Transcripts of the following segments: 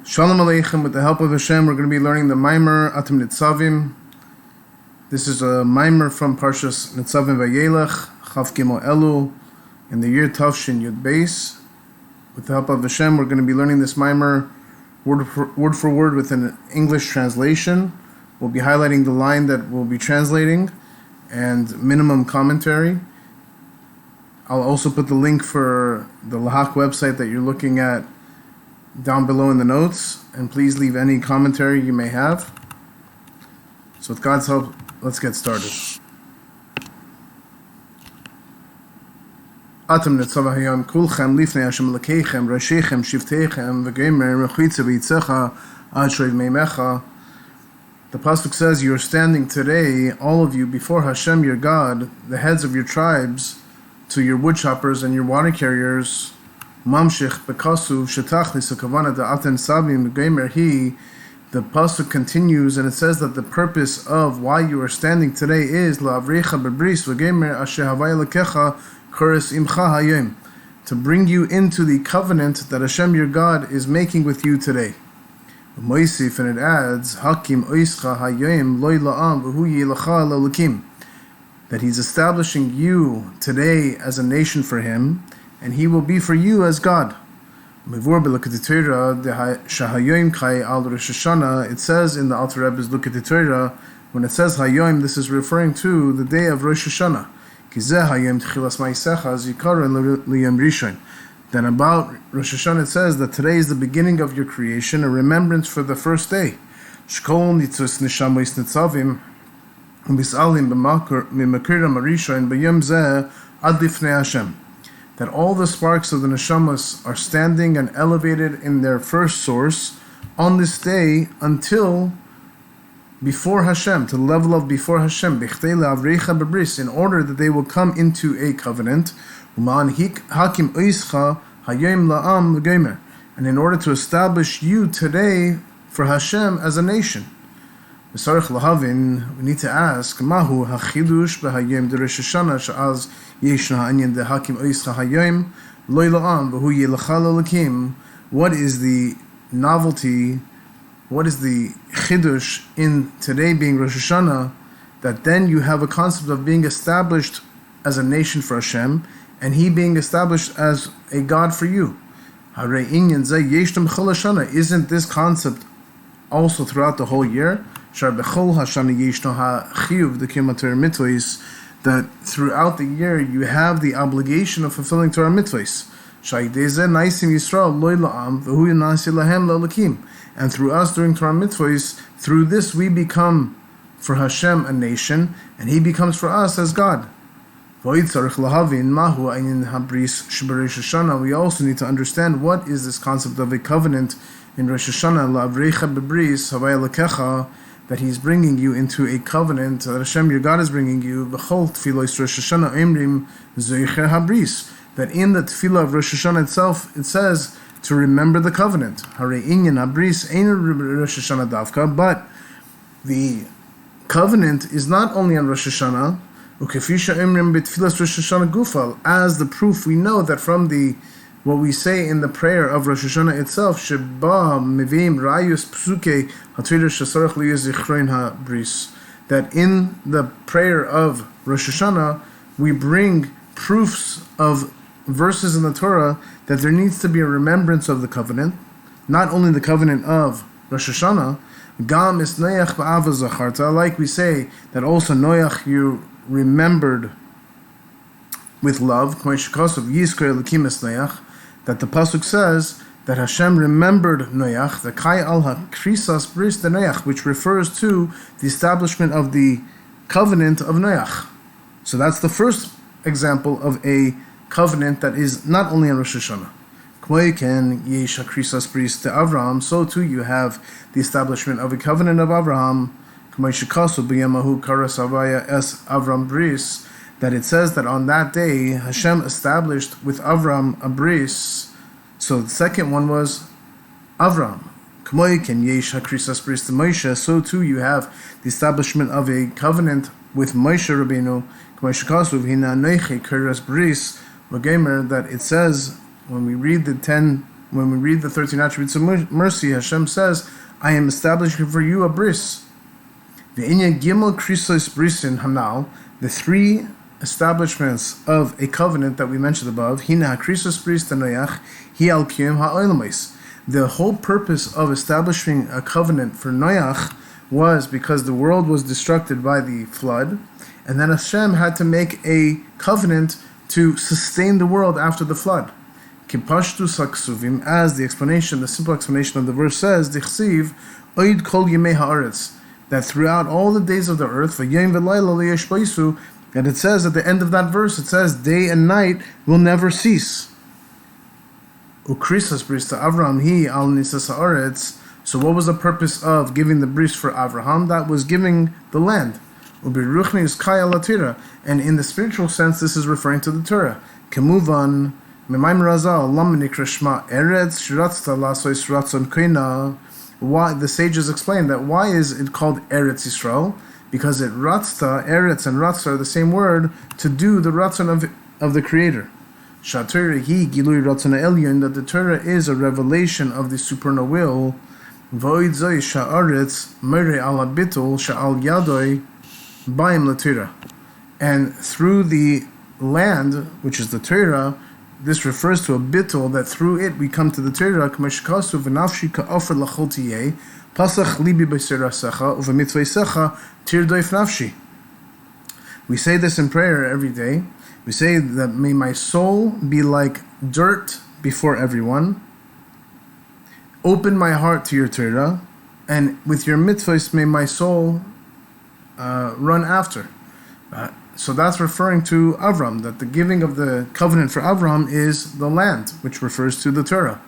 Shalom Aleichem. With the help of Hashem, we're going to be learning the Maamer Atem Nitzavim. This is a Maamer from Parshas Nitzavim-Vayelech, Chaf Gimel Elul, in the year ''tshey Beis. With the help of Hashem, we're going to be learning this Maamer word for word with an English translation. We'll be highlighting the line that we'll be translating and minimum commentary. I'll also put the link for the Lahak website that you're looking at down below in the notes, and please leave any commentary you may have. So with God's help, let's get started. Atem Nitzavim kulchem lifnei Hashem Elokeichem Rashechem Shiftechem v'Geimer Mechitzavim Ashrev Meimecha. The pasuk says, "You are standing today, all of you, before Hashem your God, the heads of your tribes, to your woodchoppers and your water carriers." Mamshich bekasu shetachlis hakavana da Atem sabim v'Geimer He. The pasuk continues, and it says that the purpose of why you are standing today is la'avrecha bebris v'Geimer asher havai lekecha kuris imcha hayom, to bring you into the covenant that Hashem your God is making with you today. Moisif, and it adds, Hakim oischa hayom loy la'am v'hu yilacha l'elokim, that He's establishing you today as a nation for Him, and He will be for you as God. It says in the Alter Rebbe's Lukatei Torah, when it says Hayom, this is referring to the day of Rosh Hashanah. Then about Rosh Hashanah it says that today is the beginning of your creation, a remembrance for the first day. That all the sparks of the neshamas are standing and elevated in their first source on this day until before Hashem, to the level of before Hashem, in order that they will come into a covenant, and in order to establish you today for Hashem as a nation. We need to ask, Mahu hachidush b'hayom d'Rosh Hashanah she'az yeshna ha'anyan de'hakim oischa hayom loy la'am v'hu yilacha l'elokim. What is the novelty, what is the chidush in today being Rosh Hashanah, that then you have a concept of being established as a nation for Hashem, and He being established as a God for you? Harei inyan zeh yeshna b'chol Hashanah. Isn't this concept also throughout the whole year? That throughout the year you have the obligation of fulfilling Torah mitzvahs. And through us doing Torah mitzvahs, through this we become for Hashem a nation, and He becomes for us as God. We also need to understand what is this concept of a covenant in Rosh Hashanah, that He's bringing you into a covenant, that Hashem your God is bringing you, that in the tefillah of Rosh Hashanah itself, it says to remember the covenant. But the covenant is not only on Rosh Hashanah, as the proof we know that from the what we say in the prayer of Rosh Hashanah itself, that in the prayer of Rosh Hashanah we bring proofs of verses in the Torah that there needs to be a remembrance of the covenant, not only the covenant of Rosh Hashanah, like we say that also Noach you remembered with love, that the pasuk says that Hashem remembered Noach, the Kai al ha-krisas bris de Noach, which refers to the establishment of the covenant of Noach. So that's the first example of a covenant that is not only on Rosh Hashanah. Yesh ha-krisas bris de Avraham, so too you have the establishment of a covenant of Avraham, that it says that on that day Hashem established with Avram a bris. So the second one was Avram. So too you have the establishment of a covenant with Moshe Rabbeinu, that it says when we read the 10 when we read the 13 attributes of mercy, Hashem says, I am establishing for you a bris. Ve'inyan GImmel krisos brisin hanal, the three establishments of a covenant that we mentioned above, hina krisos bris tanoyach, hi al kiyum ha'olamais. The whole purpose of establishing a covenant for Noach was because the world was destructed by the flood, and then Hashem had to make a covenant to sustain the world after the flood. Kipashtus haksuvim, as the explanation, the simple explanation of the verse says, Dichsiv oid kol yemei haaretz, that throughout all the days of the earth, v'yom v'layla liyashbaisu, and it says at the end of that verse, it says, day and night will never cease. Ukrisas bris to Avraham hi al nisas haaretz. So what was the purpose of giving the bris for Avraham? That was giving the land. Ubiruchni is kaya latira, and in the spiritual sense, this is referring to the Torah. Kemuvan Maamer razal lam nikra shma eretz shiratzta lasois ratzon koina. Why the sages explain that why is it called Eretz Yisrael? Because it ratzta, Eretz and ratzta are the same word, to do the ratzon of the Creator. Shatorah hi gilui ratzon elyon, that the Torah is a revelation of the supernal will. Void zoi sha'aretz mere al habitul sha'al yadoi baim latira. And through the land, which is the Torah, this refers to a bittul, that through it we come to the Torah. K'meshkasu v'nafshi ka'ofer l'chol tiyeh pasach libi b'sirasecha u'v'mitzvaysecha tirdoif nafshi. We say this in prayer every day. We say that may my soul be like dirt before everyone. Open my heart to your Torah, and with your mitzvahs may my soul run after. So that's referring to Avram, that the giving of the covenant for Avram is the land, which refers to the Torah.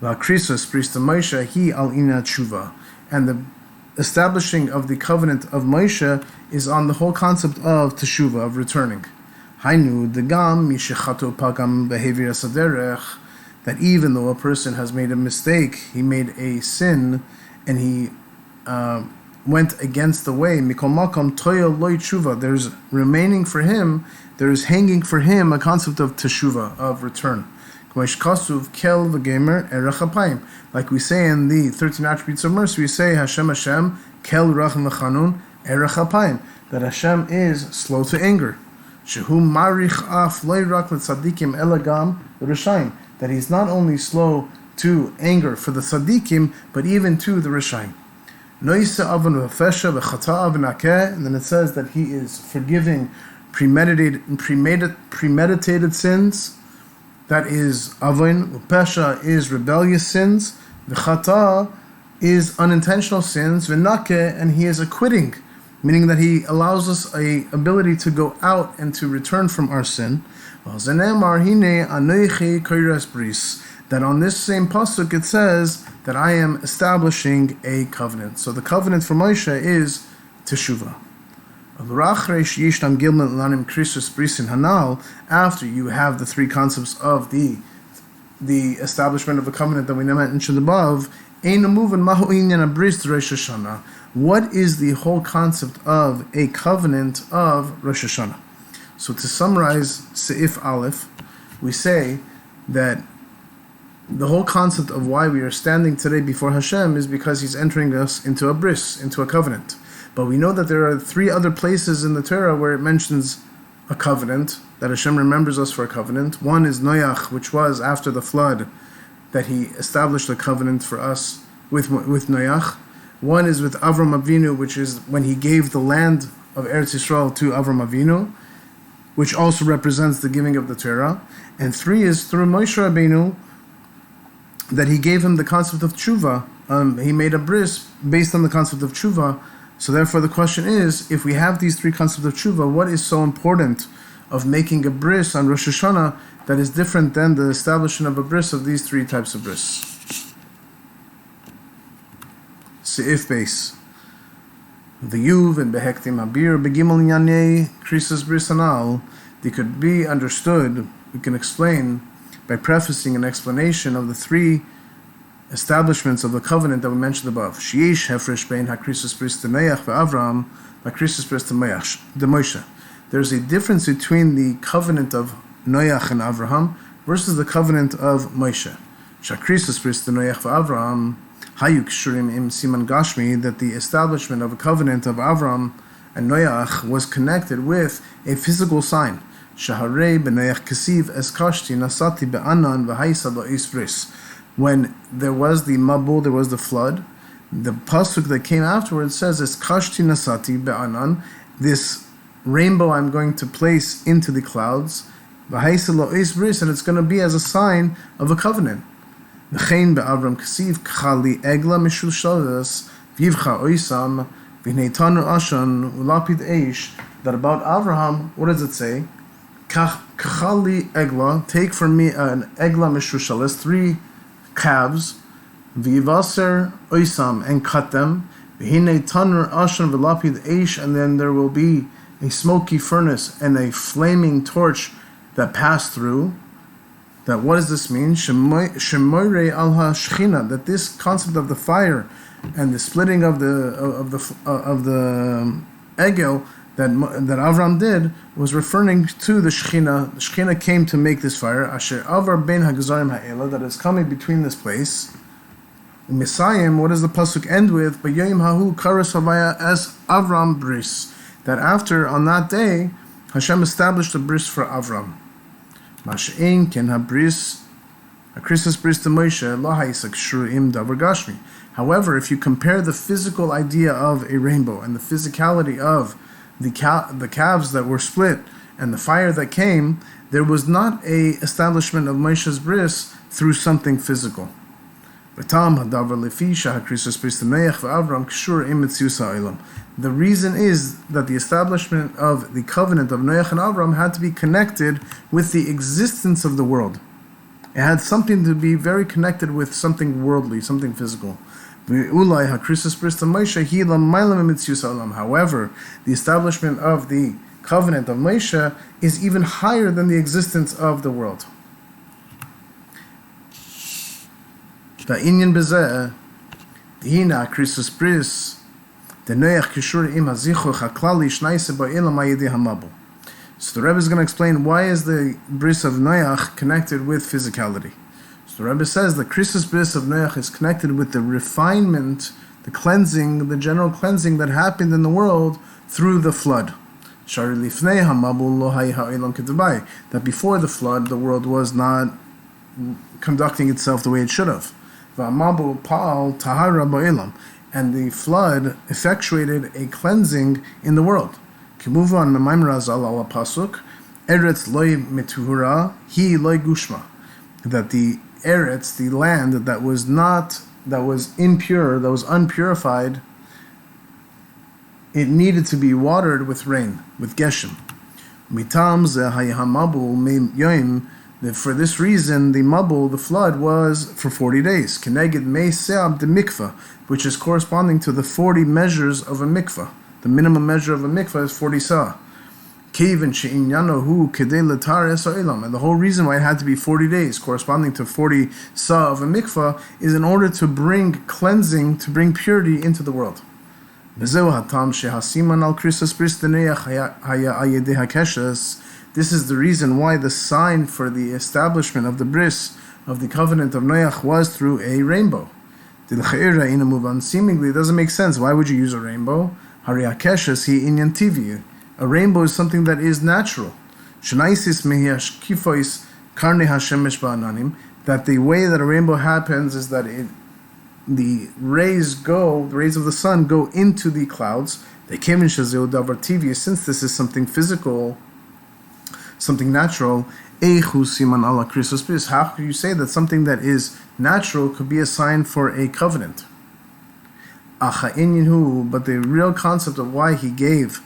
V'akrisos bris Moshe hi al ina tshuva, and the establishing of the covenant of Moshe is on the whole concept of teshuva, of returning. Hainu degam mishechato pagam behavior saderech, that even though a person has made a mistake, he made a sin, and he went against the way, mikol makom toya loy tshuva, there's remaining for him, there is hanging for him a concept of teshuva, of return. Kasuv kel v'gemer erech hapayim, like we say in the 13 attributes of mercy, we say Hashem Hashem kel rachim v'chanun erech hapayim, that Hashem is slow to anger. Shehu marich af loy rak l'tzadikim elagam v'rishayim, that he's not only slow to anger for the tzaddikim, but even to the rishayim. Noise avon v'fesha v'chata v'nakeh, and then it says that he is forgiving premeditated sins. That is avon. V'pesha is rebellious sins. V'chata is unintentional sins. V'nakeh, and he is acquitting, meaning that he allows us a ability to go out and to return from our sin. That on this same pasuk it says that I am establishing a covenant. So the covenant for Moshe is teshuvah. After you have the three concepts of the establishment of a covenant that we mentioned above, what is the whole concept of a covenant of Rosh Hashanah? So to summarize Seif Aleph, we say that the whole concept of why we are standing today before Hashem is because He's entering us into a bris, into a covenant. But we know that there are three other places in the Torah where it mentions a covenant, that Hashem remembers us for a covenant. One is Noach, which was after the flood, that He established a covenant for us with Noach. One is with Avram Avinu, which is when He gave the land of Eretz Yisrael to Avram Avinu, which also represents the giving of the Torah. And three is through Moshe Rabbeinu, that He gave him the concept of tshuva. He made a bris based on the concept of tshuva. So therefore the question is, if we have these three concepts of tshuva, what is so important of making a bris on Rosh Hashanah that is different than the establishment of a bris of these three types of bris? Seif Beis. The Yuv and Behektim Abir Begimel Yanei Krisis Bris Anal, they could be understood, we can explain by prefacing an explanation of the three establishments of the covenant that we mentioned above. Sheish hefresh bein hakrisus bris de Noach ve'Avram hakrisus bris de Moshe. There's a difference between the covenant of Noach and Avraham versus the covenant of Moshe. Shakrisus Bris Noach v'Avram Hayu Kshurim im Siman Gashmi, that the establishment of a covenant of Avram and Noach was connected with a physical sign. Shaharei b'Noach Kasiv Eskashti Nasati be'Anan v'Haisa lo'is Bris. When there was the Mabul, there was the flood. The pasuk that came afterwards says, "Eskashti Nasati be'Anan." This rainbow I'm going to place into the clouds, v'Haisa lo'is Bris, and it's going to be as a sign of a covenant. V'chein be'Avram Kasiv K'chali Egla Mishulshalas V'yivcha Oisam V'nei Tanu Ashan Ulapid Eish. That about Avraham, what does it say? K'chali Egla, take from me an Egla Mishulshalas, 3 calves, V'yivaser Oisam, and cut them, V'hinei Tanur Ashan V'lapid Eish, and then there will be a smoky furnace and a flaming torch that pass through. That what does this mean? Shemoirei al ha-shechina, that this concept of the fire and the splitting of the egel that Avram did was referring to the Shechina. The Shechina came to make this fire. Asher avar ben hagazarim ha'ela, that is coming between this place. Misayim, what does the pasuk end with? B'yoyim hahu karas havaya es Avram bris. That after, on that day, Hashem established a bris for Avram. Mash'ein ken habris, hakrisas bris to Moshe, lo ha'isa k'shurim davar gashmi. However, if you compare the physical idea of a rainbow and the physicality of the calves that were split and the fire that came, there was not a establishment of Moshe's bris through something physical. The reason is that the establishment of the covenant of Noach and Avram had to be connected with the existence of the world. It had something to be very connected with something worldly, something physical. However, the establishment of the covenant of Moshe is even higher than the existence of the world. So the Rebbe is going to explain why is the bris of Noach connected with physicality. So the Rebbe says the Christus bris of Noach is connected with the refinement, the cleansing, the general cleansing that happened in the world through the flood. That before the flood, the world was not conducting itself the way it should have. And the flood effectuated a cleansing in the world. That the eretz, the land that was impure, that was unpurified, it needed to be watered with rain, with geshem. For this reason, the mabul, the flood, was for 40 days. Keneged mei seab de mikvah, which is corresponding to the 40 measures of a mikvah. The minimum measure of a mikvah is 40 sa. And the whole reason why it had to be 40 days, corresponding to 40 sa of a mikvah, is in order to bring cleansing, to bring purity into the world. This is the reason why the sign for the establishment of the bris, of the covenant of Noach, was through a rainbow. Seemingly, it doesn't make sense. Why would you use a rainbow? A rainbow is something that is natural. That the way that a rainbow happens is that the rays of the sun go into the clouds. Since this is something physical, something natural, how could you say that something that is natural could be a sign for a covenant? But the real concept of why he gave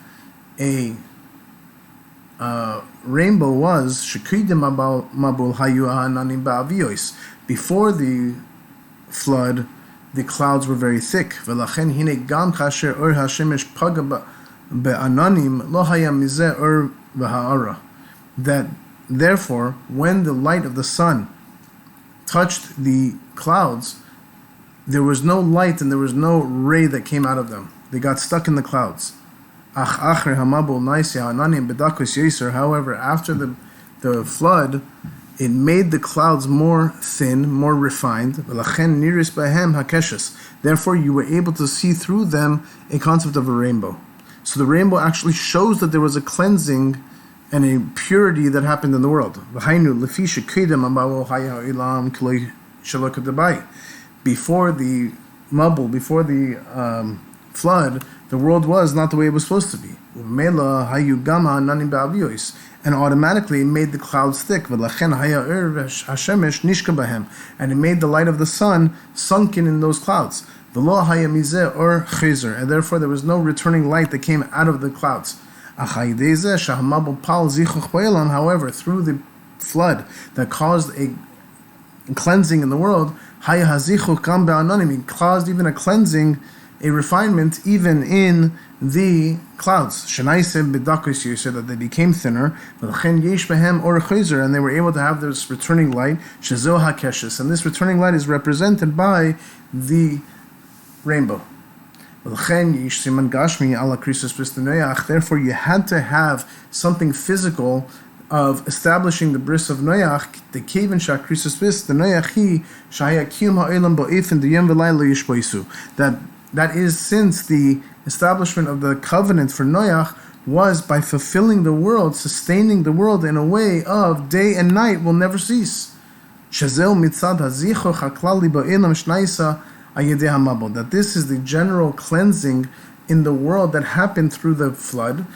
a rainbow was before the flood, the clouds were very thick. That therefore, when the light of the sun touched the clouds, there was no light and there was no ray that came out of them. They got stuck in the clouds. However, after the flood, It made the clouds more thin, more refined. Therefore, you were able to see through them a concept of a rainbow. So the rainbow actually shows that there was a cleansing and a purity that happened in the world. Before the mabul, before the flood, the world was not the way it was supposed to be. And automatically it made the clouds thick. And it made the light of the sun sunken in those clouds. And therefore there was no returning light that came out of the clouds. However, through the flood that caused a cleansing in the world, it caused even a cleansing, a refinement even in the clouds. So that they became thinner, and they were able to have this returning light, and this returning light is represented by the rainbow. Therefore, you had to have something physical of establishing the bris of Noach, the Kevin Shakrisus Bris, the Noachi, Shaya Kiyum Ha'elam Bo'efin, the Yom V'layla Yishboisu. That is, since the establishment of the covenant for Noach was by fulfilling the world, sustaining the world in a way of day and night will never cease. That this is the general cleansing in the world that happened through the flood.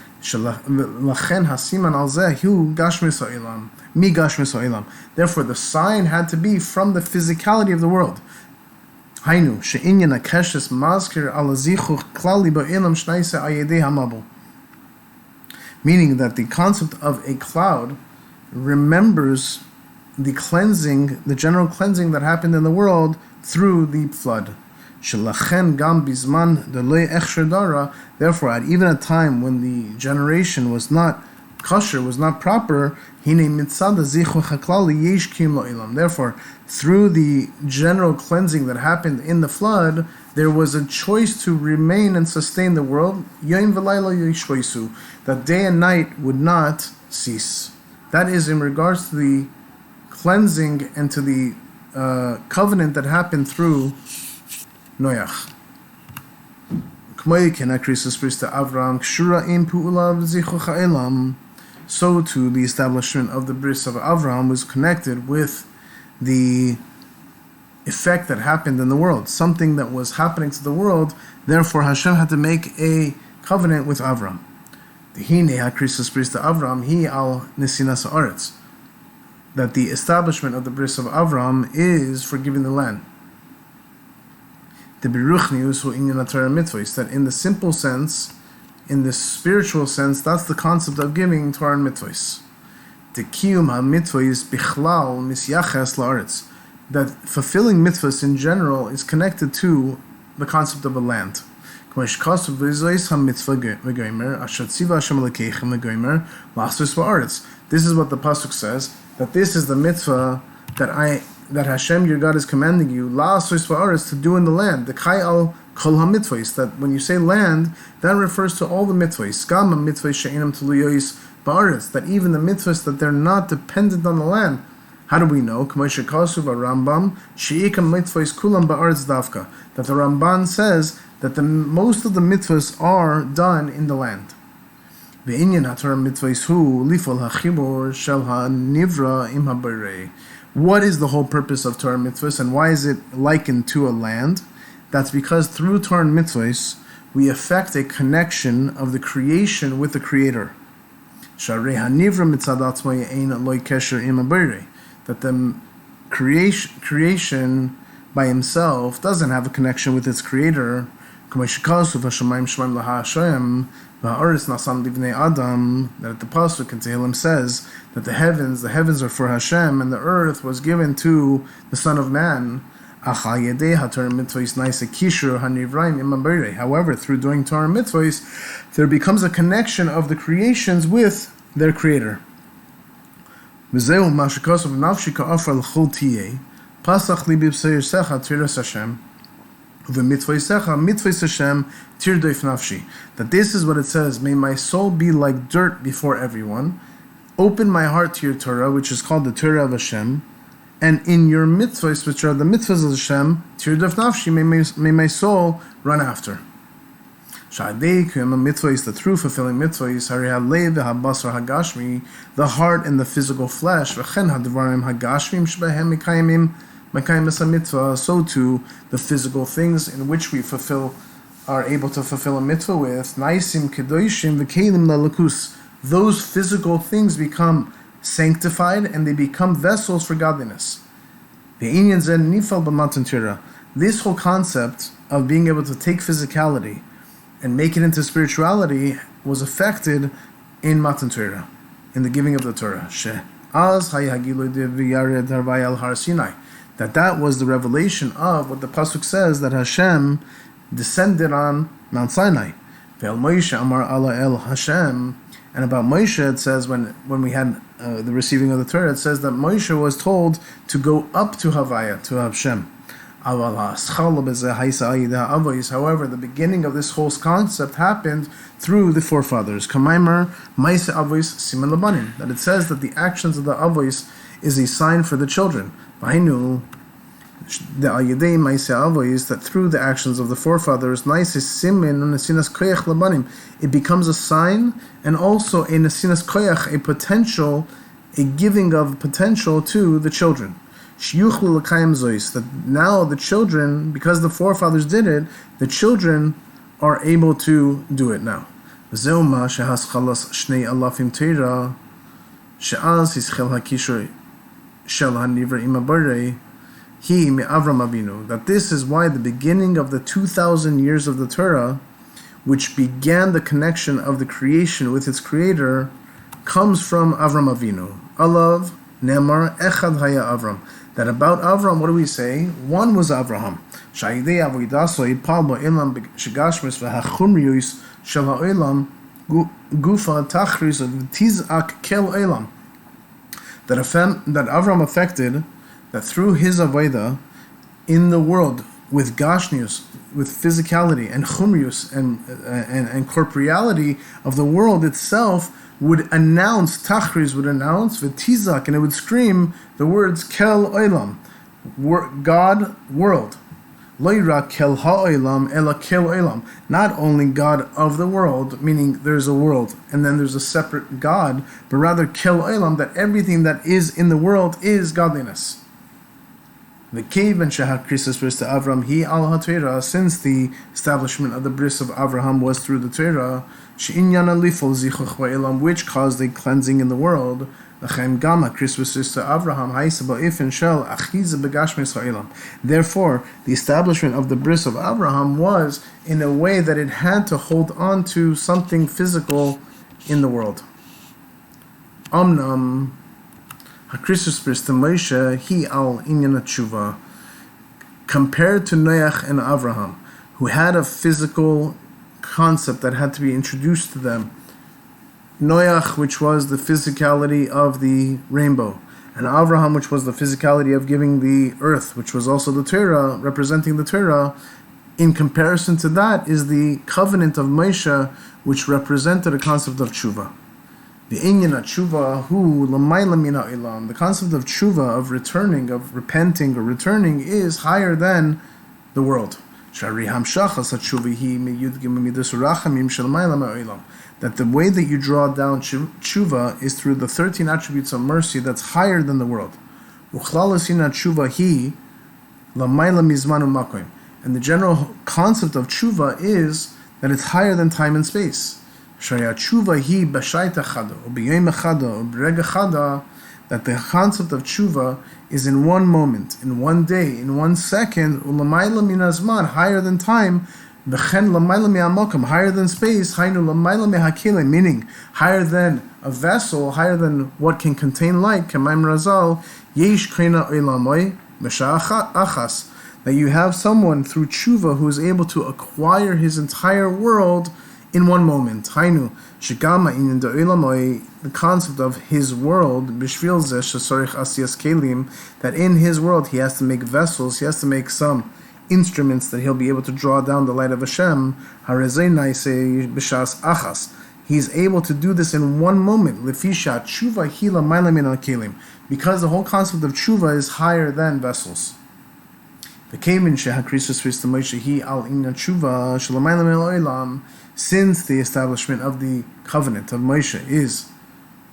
Therefore, the sign had to be from the physicality of the world. Meaning that the concept of a cloud remembers the cleansing, the general cleansing that happened in the world through the flood. Therefore, at even a time when the generation was not kosher, was not proper, therefore, through the general cleansing that happened in the flood, there was a choice to remain and sustain the world, that day and night would not cease. That is in regards to the cleansing and to the covenant that happened through Noach. So too, the establishment of the bris of Avraham was connected with the effect that happened in the world, something that was happening to the world. Therefore, Hashem had to make a covenant with Avraham. That the establishment of the bris of Avraham is for giving the land. That in the simple sense, in the spiritual sense, that's the concept of giving Torah and mitzvahs. That fulfilling mitzvahs in general is connected to the concept of a land. This is what the pasuk says, that this is the mitzvah that Hashem your God is commanding you to do in the land. The kai al kol ha-mitzvahs, that when you say land, that refers to all the mitzvahs. That even the mitzvahs that they're not dependent on the land. How do we know? That the Ramban says that the most of the mitzvahs are done in the land. What is the whole purpose of Torah and mitzvahs, and why is it likened to a land? That's because through Torah and mitzvahs, we effect a connection of the creation with the Creator. That the creation by himself doesn't have a connection with its Creator. That the pasuk in Tehillim says that the heavens are for Hashem, and the earth was given to the Son of Man. However, through doing Torah and mitzvahs, there becomes a connection of the creations with their Creator. That this is what it says: may my soul be like dirt before everyone, open my heart to your Torah, which is called the Torah of Hashem, and in your mitzvahs, which are the mitzvahs of Hashem, tirdaf nafshi, may my soul run after. Mitzvah is the true fulfilling mitzvah is halev habasar hagashmi, the heart and the physical flesh. V'chen hadvarim hagashmim shebehem mekayim mitzvah. So too the physical things in which we are able to fulfill a mitzvah with. Naisim kedoshim v'kelim lalakus. Those physical things become sanctified and they become vessels for godliness. This whole concept of being able to take physicality and make it into spirituality was affected in Matan Torah, in the giving of the Torah. That was the revelation of what the pasuk says, that Hashem descended on Mount Sinai. And about Moshe, it says when we had the receiving of the Torah, it says that Moshe was told to go up to Havaya, to Hashem. However, the beginning of this whole concept happened through the forefathers. Maamer, that it says that the actions of the avos is a sign for the children. That through the actions of the forefathers, it becomes a sign and also a nesinas koyach, a potential, a giving of potential to the children. That now the children, because the forefathers did it, the children are able to do it now. That this is why the beginning of the 2,000 years of the Torah, which began the connection of the creation with its creator, comes from Avram Avinu. Alav Nemar Echad Haya Avram. That about Avram, what do we say? One was Avraham. That Avram affected, that through his avodah in the world, with gashnius, with physicality and chumrius and corporeality of the world itself, would announce, tachriz would announce, v'tizak, and it would scream the words kel olam, God, world. Loira kel ha'olam, ela kel olam. Not only God of the world, meaning there's a world, and then there's a separate God, but rather kel olam, that everything that is in the world is godliness. The cave and shahar krisis bris to Avram he al ha-Torah, since the establishment of the bris of Avraham was through the Torah, she'inyana lifol zichuch va'ilam, which caused a cleansing in the world. L'chaim gama krisis bris to Avraham ha'isa ba'ifin shel achiza begashmis ha'ilam. Therefore, the establishment of the bris of Avraham was in a way that it had to hold on to something physical in the world. Omnam HaKrisus bris to Moshe he al inyan tshuva, compared to Noach and Avraham, who had a physical concept that had to be introduced to them. Noach, which was the physicality of the rainbow, and Avraham, which was the physicality of giving the earth, which was also the Torah, representing the Torah. In comparison to that is the covenant of Moshe, which represented a concept of tshuva. The inyan tshuva hu l'mayla min ha'olam. The concept of tshuva, of returning, of repenting or returning, is higher than the world. That the way that you draw down tshuva is through the 13 attributes of mercy that's higher than the world. And the general concept of tshuva is that it's higher than time and space. That the concept of tshuva is in one moment, in one day, in 1 second, higher than time, higher than space, meaning higher than a vessel, higher than what can contain light. That you have someone through tshuva who is able to acquire his entire world in one moment. The concept of his world, that in his world he has to make vessels, he has to make some He's able to do this in one moment. Lefisha tshuva hila ma'ala min al-kelim, because the whole concept of tshuva is higher than vessels. Since the establishment of the covenant of Moshe is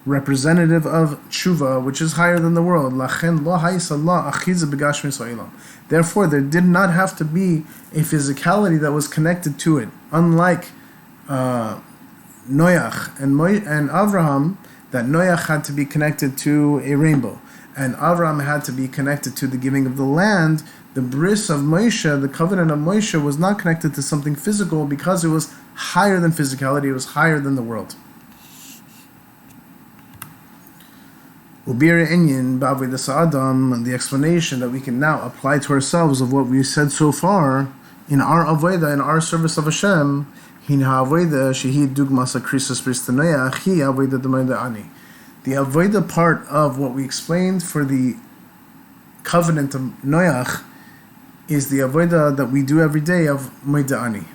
representative of tshuva, which is higher than the world, therefore there did not have to be a physicality that was connected to it, unlike Noach and Avraham, that Noach had to be connected to a rainbow, and Avraham had to be connected to the giving of the land. The bris of Moshe, the covenant of Moshe, was not connected to something physical because it was higher than physicality, it was higher than the world. Ubir Inyan Ba'avodas Adam, the explanation that we can now apply to ourselves of what we said so far in our avodah, in our service of Hashem, hin ha'avodah shehi dugmas akrisus b'istanoyach hi avodah d'moida ani. The avodah part of what we explained for the covenant of Noach is the avodah that we do every day of moida ani.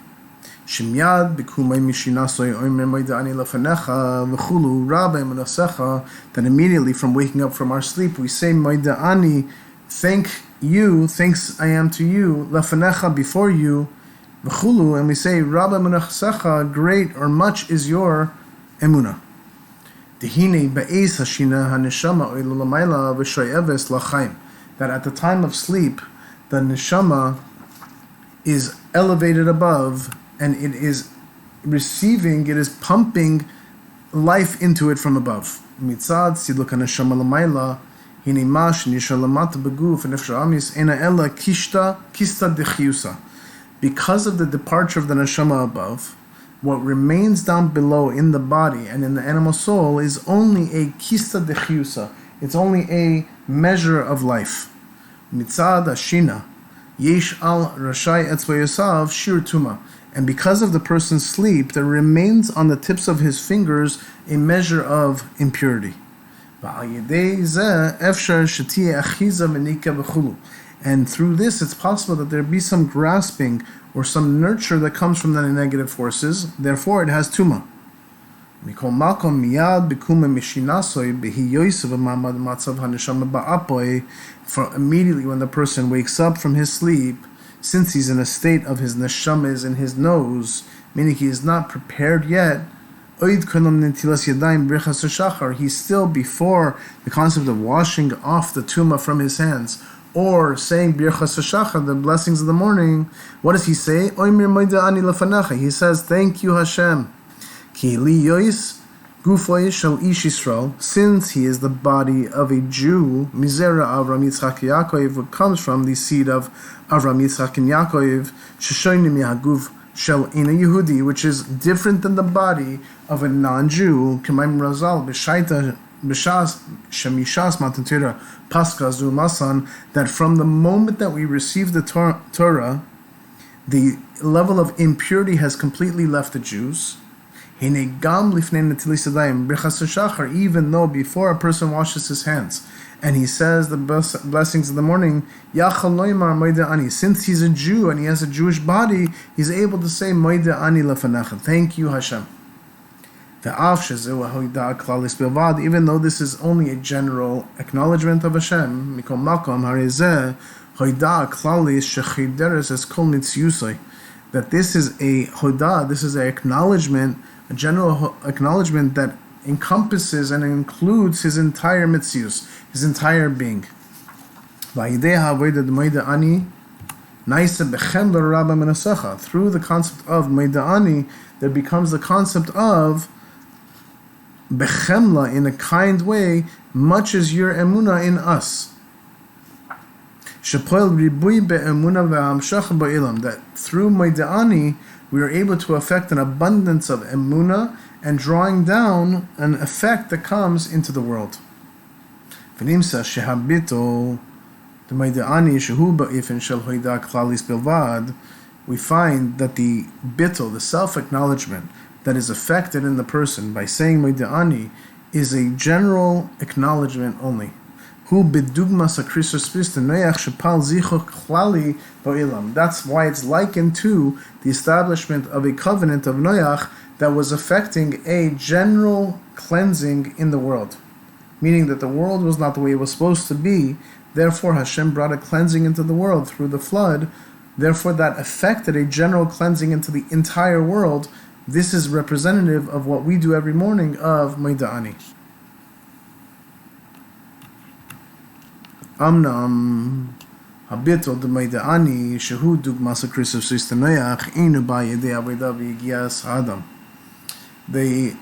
Shemyad b'kumay mishinasoy oimer moida ani lefanecha v'chulu rabbe menasecha. That immediately from waking up from our sleep we say moida ani, thank you, thanks I am to you, lefanecha, before you, v'chulu, and we say rabbe menasecha, great or much is your emunah. Dehine be'ez hashina haneshama oilu lamayla v'shoyeves lachaim. That at the time of sleep, the neshama is elevated above, and it is receiving, it is pumping life into it from above. Mitzad sidluk haneshama lamayla hine mash nishalamata beguf nefesh amis ena ella kista dechiusa. Because of the departure of the neshama above, what remains down below in the body and in the animal soul is only a kista dechiusa. It's only a measure of life. Mitzad ashina yesh al rashai etzvayosav shir tuma. And because of the person's sleep, there remains on the tips of his fingers a measure of impurity. And through this, it's possible that there be some grasping or some nurture that comes from the negative forces. Therefore, it has tuma. For immediately when the person wakes up from his sleep, since he's in a state of his neshama is in his nose, meaning he is not prepared yet, he's still before the concept of washing off the tuma from his hands, or saying birchas hashachar, the blessings of the morning. What does he say? He says, thank you Hashem. Ki li yois gufoy shel ish Yisrael, since he is the body of a Jew, mizera Avram Yitzchak Yaakov, what comes from the seed of Avram Yitzchak and Yaakov, sheshonim yahaguf shel ina Yehudi, which is different than the body of a non-Jew. K'mayim Razal b'shaita b'shas shemishas matan Torah paska zu masan, that from the moment that we receive the Torah, the level of impurity has completely left the Jews. Even though before a person washes his hands and he says the blessings of the morning, since he's a Jew and he has a Jewish body, he's able to say moida ani lefanecha, thank you Hashem. Even though this is only a general acknowledgement of Hashem, that this is a hodah, this is an acknowledgement, a general acknowledgement that encompasses and includes his entire mitzius, his entire being. Through the concept of moida ani, there becomes the concept of bechemla, in a kind way, much as your emunah in us. That through moida ani, we are able to affect an abundance of emunah and drawing down an effect that comes into the world. We find that the bittul, the self-acknowledgement that is affected in the person by saying moida ani, is a general acknowledgement only. Hu bidugmas akrisos spista noach shepal zicho klali ba'ilam. That's why it's likened to the establishment of a covenant of Noach that was affecting a general cleansing in the world. Meaning that the world was not the way it was supposed to be. Therefore, Hashem brought a cleansing into the world through the flood. Therefore, that affected a general cleansing into the entire world. This is representative of what we do every morning of Maida'ani. Amnam habitul de Maida'ani shehu dugmas akrisos sistanoyach inu ba yedei aveda v'yigias adam. The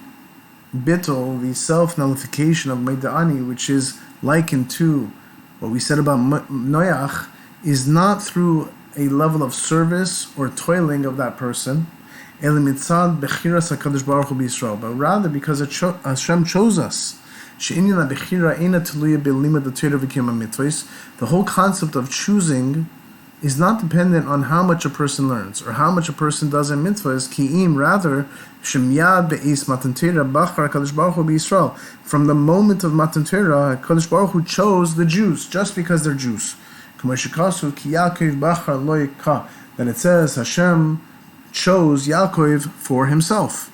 bittul, the self-nullification of Maida'ani, which is likened to what we said about Noach, is not through a level of service or toiling of that person, but rather because Hashem chose us. The whole concept of choosing is not dependent on how much a person learns or how much a person does in mitzvahs. Rather, from the moment of Matan Torah, HaKadosh Baruch Hu chose the Jews just because they're Jews. That it says Hashem chose Yaakov for himself.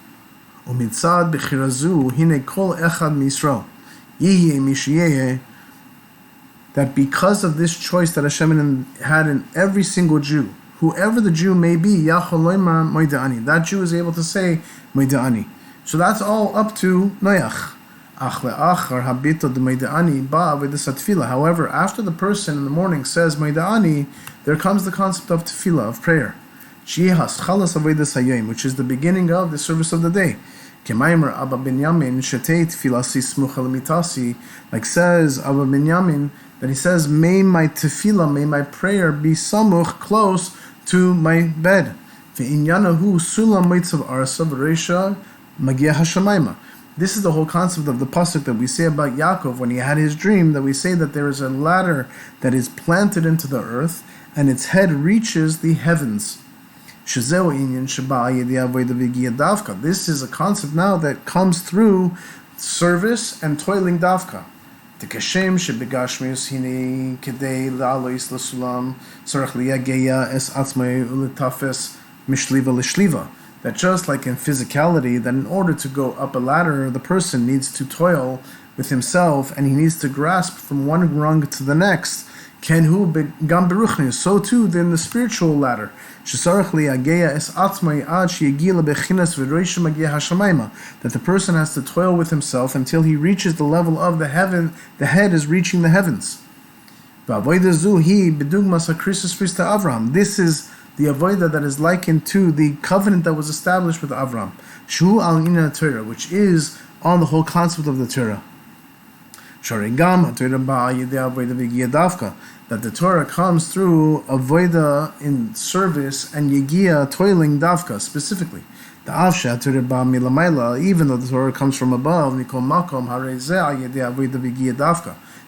That because of this choice that Hashem had in every single Jew, whoever the Jew may be, that Jew is able to say Maida'ani. So that's all up to Noach. However, after the person in the morning says Maida'ani, there comes the concept of tefillah, of prayer, which is the beginning of the service of the day. Maamer Abba Binyamin shetei tefilasi smucha lemitasi, like says Abba Binyamin, that he says, may my tefillah, may my prayer be samuch, close to my bed. Ve'inyanahu sulam mitzav arsa v'reisha magia hashamayma. This is the whole concept of the pasuk that we say about Yaakov when he had his dream, that we say that there is a ladder that is planted into the earth and its head reaches the heavens. This is a concept now that comes through service and toiling davka. Tekashem shebegashmius hine kedei la'alois l'sulam tzarech liyageya es atzmai uletafes mishliva l'shliva. That just like in physicality, that in order to go up a ladder, the person needs to toil with himself and he needs to grasp from one rung to the next. Kenhu begam beruchnius. So too, then the spiritual ladder. That the person has to toil with himself until he reaches the level of the heaven. The head is reaching the heavens. This is the avodah that is likened to the covenant that was established with Avram, which is on the whole concept of the Torah. That the Torah comes through avodah in service and yegia toiling davka specifically. Even though the Torah comes from above,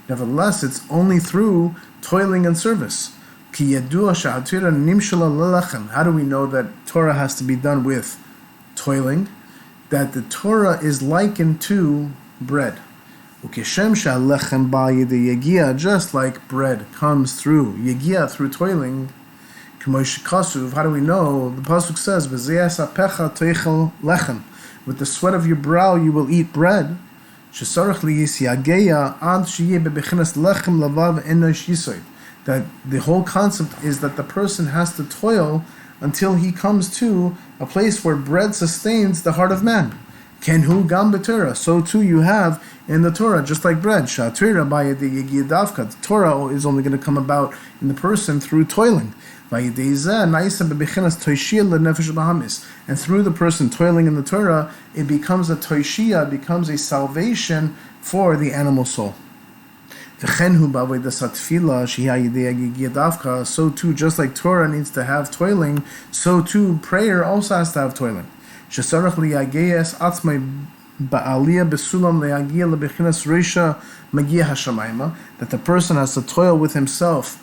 nevertheless, it's only through toiling and service. How do we know that Torah has to be done with toiling? That the Torah is likened to bread. Just like bread comes through yegia, through toiling. How do we know? The pasuk says, with the sweat of your brow you will eat bread. That the whole concept is that the person has to toil until he comes to a place where bread sustains the heart of man. Kenhu gam b'Torah. So too you have in the Torah, just like bread. The Torah is only going to come about in the person through toiling. And through the person toiling in the Torah, it becomes a toishia, becomes a salvation for the animal soul. So too, just like Torah needs to have toiling, so too prayer also has to have toiling. That the person has to toil with himself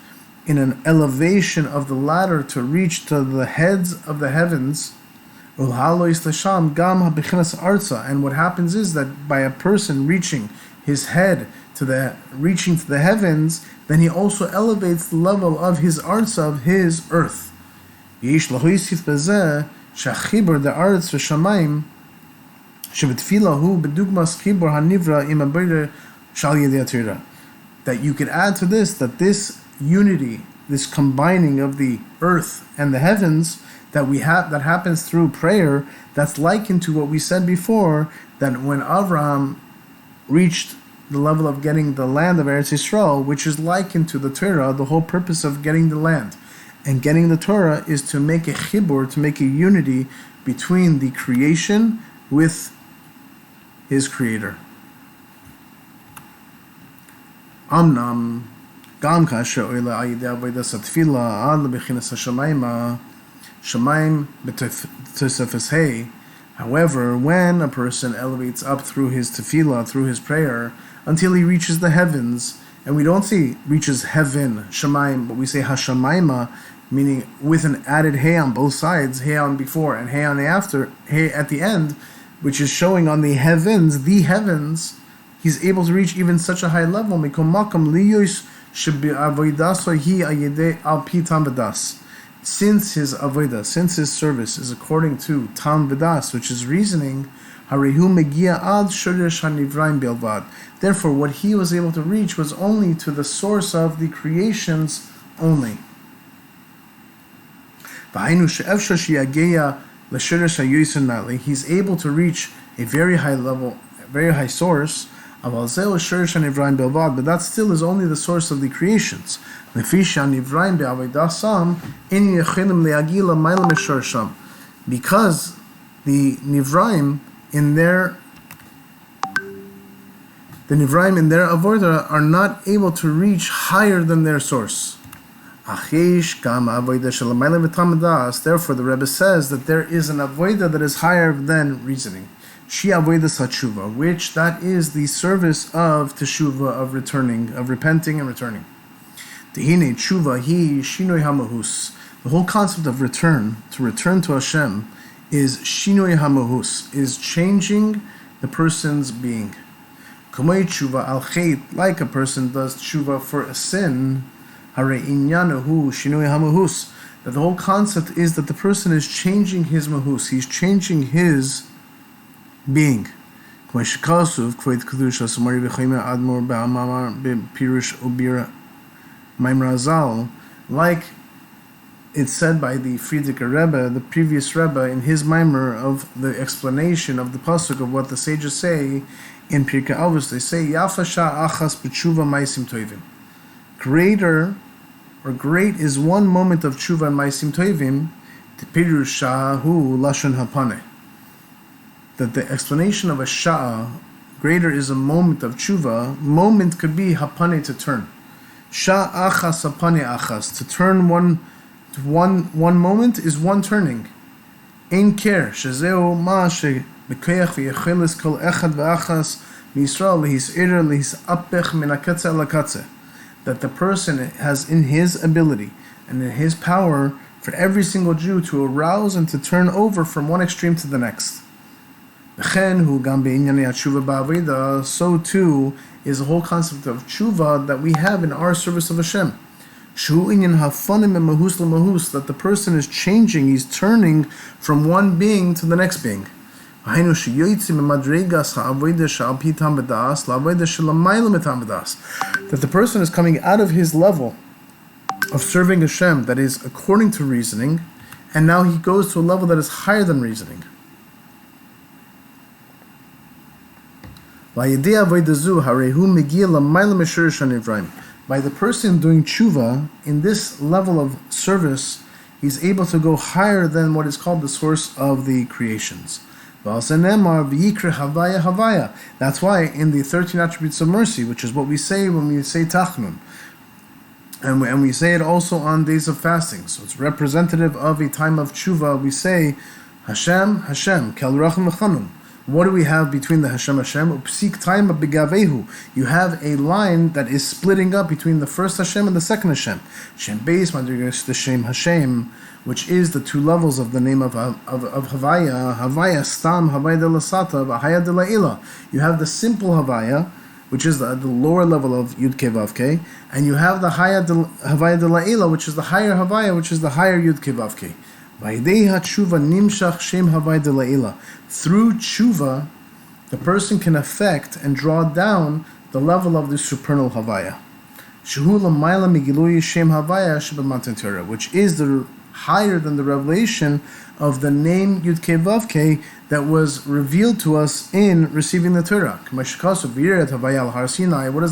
in an elevation of the ladder to reach to the heads of the heavens. And what happens is that by a person reaching his head to the reaching to the heavens, then he also elevates the level of his arts of his earth. Yesh lahoisif bezeh shachibur the arts v'shamayim shebetfila hu bedugmas chibur hanivra im abirah shal yedei Torah. That you could add to this that this unity, this combining of the earth and the heavens that we have, that happens through prayer, that's likened to what we said before, that when Avraham reached the level of getting the land of Eretz Yisrael, which is likened to the Torah, the whole purpose of getting the land and getting the Torah is to make a chibur, to make a unity between the creation with his creator. Amnam gam kasher oila ayidei avodas hatfila ad lebechinas hashamayim shamayim b'Seif Hay. However, when a person elevates up through his tefillah, through his prayer, until he reaches the heavens, and we don't say reaches heaven, shamayim, but we say hashamayma, meaning with an added hay on both sides, hay on before and hay on the after, hay at the end, which is showing on the heavens, he's able to reach even such a high level. Since his avodah, since his service is according to tam v'das, which is reasoning, therefore what he was able to reach was only to the source of the creations only. He's able to reach a very high level, a very high source, but that still is only the source of the creations. Because the Nivraim in their avodah are not able to reach higher than their source. Therefore, the Rebbe says that there is an avodah that is higher than reasoning. She avodas hatshuva, which that is the service of teshuva, of returning, of repenting and returning. Tehine tshuva hi shinoi hamahus. The whole concept of return, to return to Hashem, is shinoi hamahus, is changing the person's being. Kamei tshuva al chet, like a person does tshuva for a sin, hare inyanahu shinoi hamahus. That the whole concept is that the person is changing his mahus, he's changing his being. Like it's said by the Friedrich Rebbe, the previous Rebbe, in his Maamer of the explanation of the pasuk of what the sages say in Pirkei Avos, they say Yafa sha achas b'tshuva ma'asim tovim. Greater or great is one moment of tshuva and ma'asim tovim, t'pirush shahu lashon hapaneh. That the explanation of a sha'a, greater is a moment of tshuva. Moment could be hapane, to turn. Sha'achas hapane achas, to turn one moment is one turning. Ein ker shezeu ma shebekoyach v'yechelis kol echad v'achas miyisrael lehis'ira lehis'apech min hakatze el hakatze. That the person has in his ability and in his power for every single Jew to arouse and to turn over from one extreme to the next. So too is the whole concept of tshuva that we have in our service of Hashem. That the person is changing, he's turning from one being to the next being. That the person is coming out of his level of serving Hashem that is according to reasoning, and now he goes to a level that is higher than reasoning. By the person doing tshuva, in this level of service, he's able to go higher than what is called the source of the creations. That's why in the 13 attributes of mercy, which is what we say when we say tachnun, and we say it also on days of fasting, so it's representative of a time of tshuva, we say Hashem, Hashem, kel rachum lechanun. What do we have between the Hashem Hashem? Upsik taima begavehu. You have a line that is splitting up between the first Hashem and the second Hashem. Seif Beis madrigas the Shem Hashem, which is the two levels of the name of Havaya. Havaya stam Havaya de la Sata, Havaya de la Ila. You have the simple Havaya, which is the lower level of Yud Kei Vav Kei, and you have the Havaya de La'ila, which is the higher Havaya, which is the higher Yud Kei Vav Kei. V'yidei haTshuva nimshach shem Havaya de La'ila. Through tshuva, the person can affect and draw down the level of the supernal Havaya. Shehu l'mayla migiluyi shem Havaya sheb'matan Torah, which is the higher than the revelation of the name Yud Kei Vav Kei that was revealed to us in receiving the Torah. What does the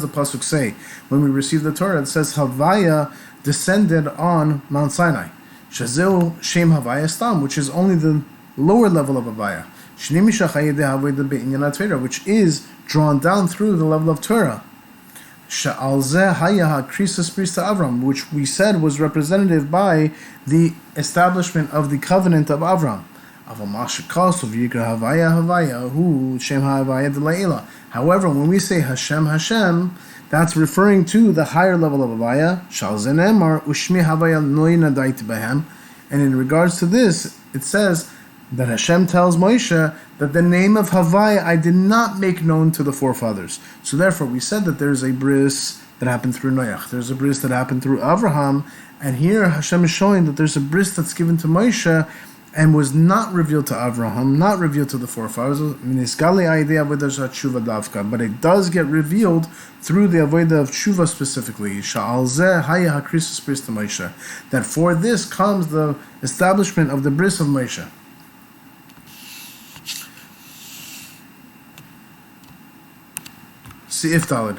pasuk say when we receive the Torah? It says Havaya descended on Mount Sinai. Shazil Shem Havaya Stam, which is only the lower level of Havaya. Which is drawn down through the level of Torah. Which we said was representative by the establishment of the covenant of Avram. However, when we say Hashem, Hashem, that's referring to the higher level of Havaya. And in regards to this, it says that Hashem tells Moshe that the name of Havaya I did not make known to the forefathers. So therefore, we said that there's a bris that happened through Noach. There's a bris that happened through Avraham. And here Hashem is showing that there's a bris that's given to Moshe and was not revealed to Avraham, not revealed to the forefathers. But it does get revealed through the avodah of tshuva specifically. That for this comes the establishment of the bris of Moshe. Seif Dalet.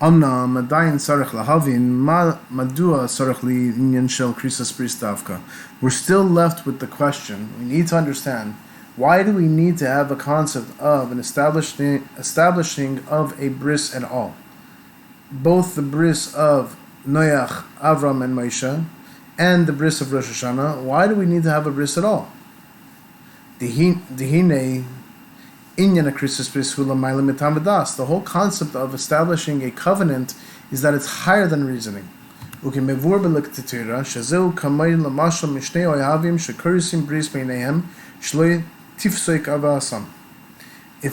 Amna madayin sarich lahavin madua sarich li inyan shel krisas bris davka. We're still left with the question. We need to understand, why do we need to have a concept of an establishing of a bris at all? Both the bris of Noach, Avram, and Moshe, and the bris of Rosh Hashanah. Why do we need to have a bris at all? Dihine. The whole concept of establishing a covenant is that it's higher than reasoning. It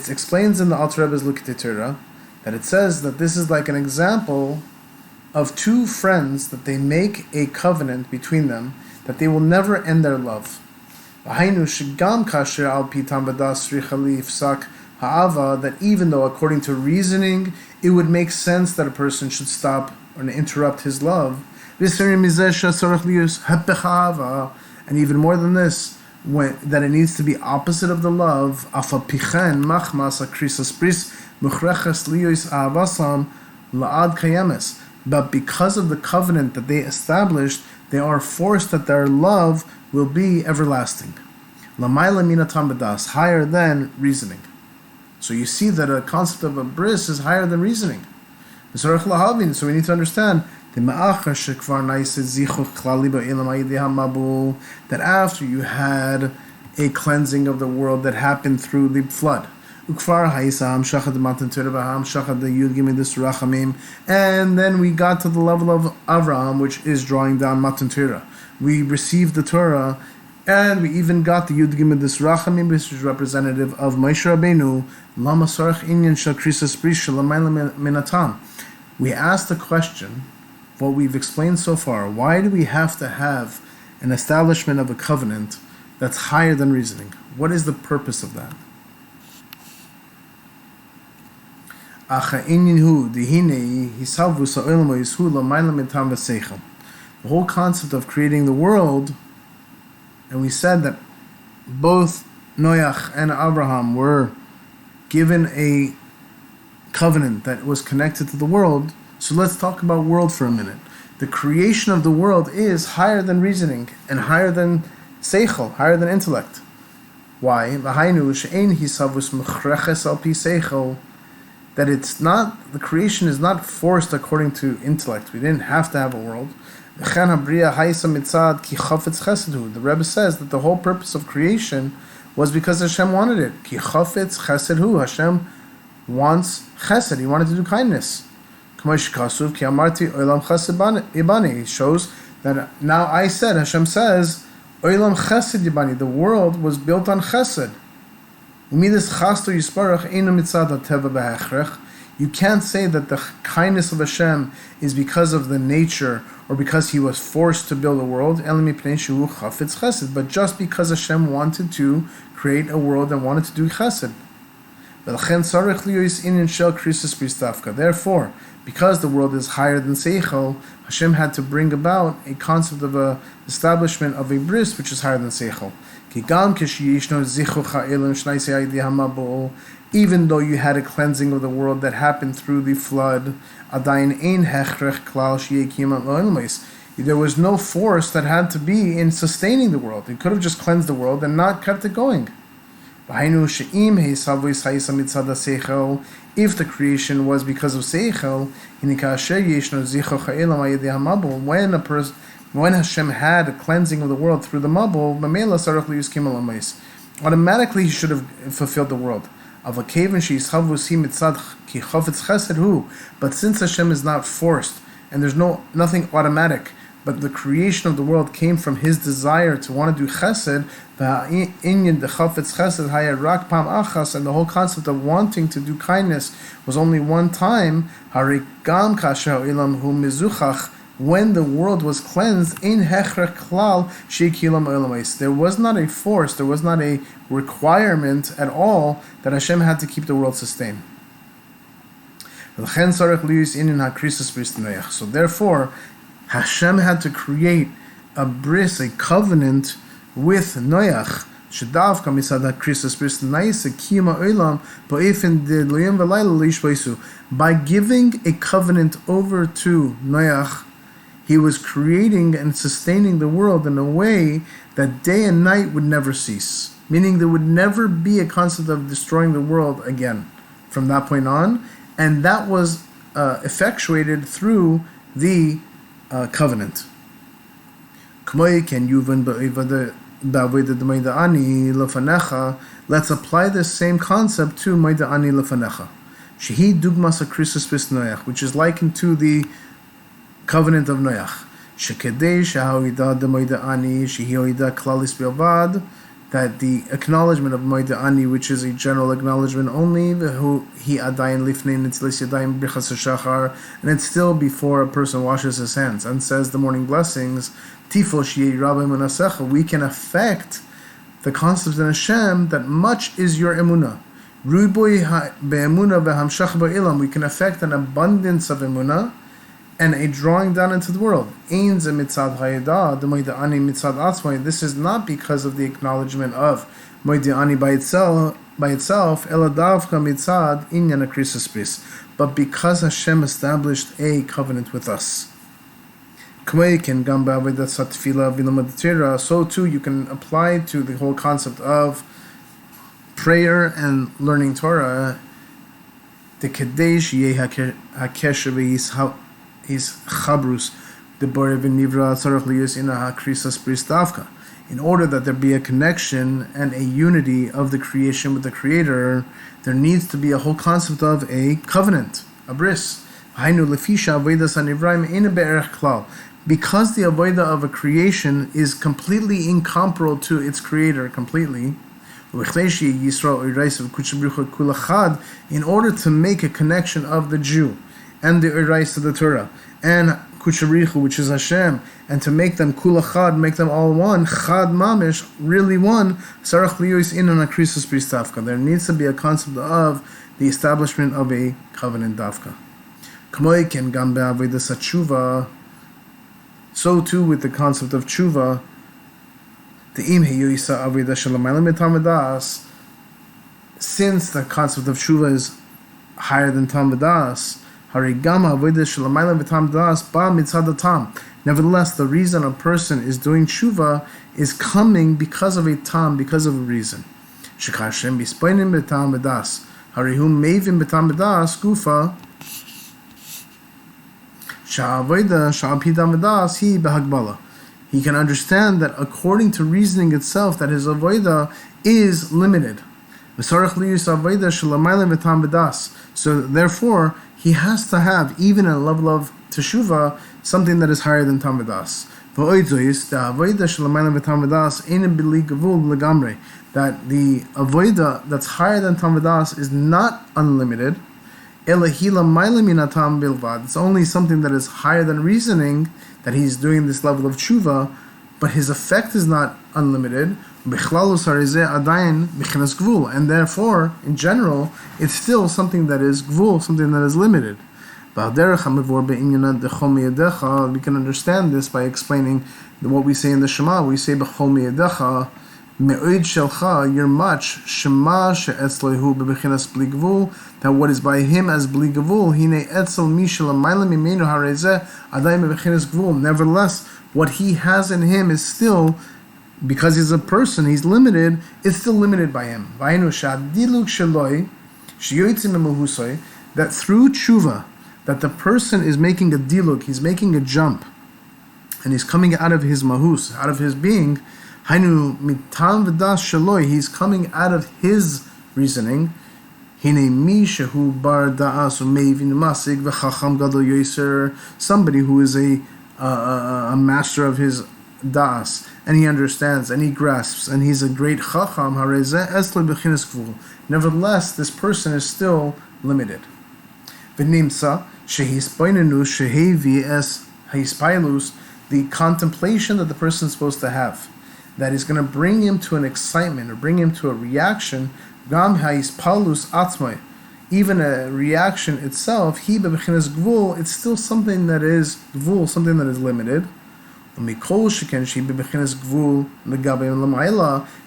explains in the Alter Rebbe's Likutei Torah that it says that this is like an example of two friends that they make a covenant between them that they will never end their love. That even though according to reasoning it would make sense that a person should stop or interrupt his love, and even more than this, that it needs to be opposite of the love, but because of the covenant that they established, they are forced that their love will be everlasting. Lamayla minatam b'das, higher than reasoning. So you see that a concept of a bris is higher than reasoning. So we need to understand that after you had a cleansing of the world that happened through the flood, and then we got to the level of Avraham, which is drawing down Matan Torah. We received the Torah, and we even got the Yud Gimel Dis Rachamim, which is representative of Moshe Rabbeinu. Lama Sarach Inyan Shal Krisas Bris Shalamayla Minatam. We asked the question, what we've explained so far, why do we have to have an establishment of a covenant that's higher than reasoning? What is the purpose of that? The whole concept of creating the world, and we said that both Noach and Abraham were given a covenant that was connected to the world. So let's talk about world for a minute. The creation of the world is higher than reasoning and higher than seichel, higher than intellect. Why? That it's not, the creation is not forced according to intellect. We didn't have to have a world. The Rebbe says that the whole purpose of creation was because Hashem wanted it. Ki chafetz chesed hu. Hashem wants chesed. He wanted to do kindness. It shows that now I said, Hashem says, Olam chesed yibani. The world was built on chesed. You can't say that the kindness of Hashem is because of the nature or because he was forced to build a world, but just because Hashem wanted to create a world and wanted to do chesed. Therefore, because the world is higher than Seichel, Hashem had to bring about a concept of a establishment of a bris which is higher than Seichel. Even though you had a cleansing of the world that happened through the flood, there was no force that had to be in sustaining the world. It could have just cleansed the world and not kept it going. If the creation was because of Seichel, when Hashem had a cleansing of the world through the Mabul, automatically he should have fulfilled the world. But since Hashem is not forced, and there's nothing automatic, but the creation of the world came from his desire to want to do chesed, and the whole concept of wanting to do kindness was only one time, when the world was cleansed, there was not a force, there was not a requirement at all that Hashem had to keep the world sustained. So therefore, Hashem had to create a bris, a covenant with Noach, by giving a covenant over to Noach. He was creating and sustaining the world in a way that day and night would never cease. Meaning there would never be a concept of destroying the world again from that point on. And that was effectuated through the covenant. Let's apply this same concept to Moida Ani Lefanecha. Shehi Dugmas Akrisus Bis Noach, which is likened to the covenant of Noach. That the acknowledgement of Moida Ani, which is a general acknowledgement only, and it's still before a person washes his hands and says the morning blessings, we can affect the concept in Hashem that much is your emunah. We can affect an abundance of emunah and a drawing down into the world. This is not because of the acknowledgement of Moida Ani by itself, but because Hashem established a covenant with us. So too you can apply to the whole concept of prayer and learning Torah, the Kadesh Yeh HaKesher is chabrus the borev nivra tzarich liyus in hakrisas bris davka. In order that there be a connection and a unity of the creation with the Creator, there needs to be a whole concept of a covenant, a bris. Hainu lefisha avodas hanivraim ein be'erech klal. Because the avodah of a creation is completely incomparable to its Creator, completely. In order to make a connection of the Jew and the Erais of the Torah, and Kucharichu, which is Hashem, and to make them kulachad, make them all one, chad mamish, really one, sarach liyos in an akrisus bris davka. There needs to be a concept of the establishment of a covenant davka. K'moi ken gam be'avodas tshuva. So too with the concept of tshuva, the im heyuisa avodah shelamayla mitamadas. Since the concept of tshuva is higher than tamadas, nevertheless, the reason a person is doing tshuva is coming because of a tam, because of a reason. He can understand that according to reasoning itself, that his avodah is limited. So therefore, he has to have, even at a level of teshuvah, something that is higher than tamadas. That the avodah that's higher than tamadas is not unlimited. Elahila maila min atam bilvad. It's only something that is higher than reasoning, that he's doing this level of tshuva, but his effect is not unlimited. And therefore, in general, it's still something that is gvul, something that is limited. We can understand this by explaining what we say in the Shema. We say b'chol miyadecha, me'oid shelcha, you're much, shema she'etzlehu bebechinas bli gvul, that what is by him as bli gvul, hine etzel mishel amayla mimenu harezeh adayim bebechinas gvul. Nevertheless, what he has in him is still, because he's a person, he's limited, it's still limited by him. Vayinu sha'adiluk sheloi, she'yotzim emuhusoi, that through tshuva, that the person is making a diluk, he's making a jump, and he's coming out of his mahus, out of his being, hainu mitam v'das sheloi, he's coming out of his reasoning, hine mi shehu bar da'as u'mevin masig v'chacham gadol yoser, somebody who is a master of his da'as, and he understands, and he grasps, and he's a great chacham, harezeh esle b'chinas gvul. Nevertheless, this person is still limited. V'nimsa shehispoinenu shehevi es hispailus, the contemplation that the person is supposed to have, that is going to bring him to an excitement or bring him to a reaction. Gam hispalus atzmai, even a reaction itself, he bebechinas gvul, it's still something that is gvul, something that is limited.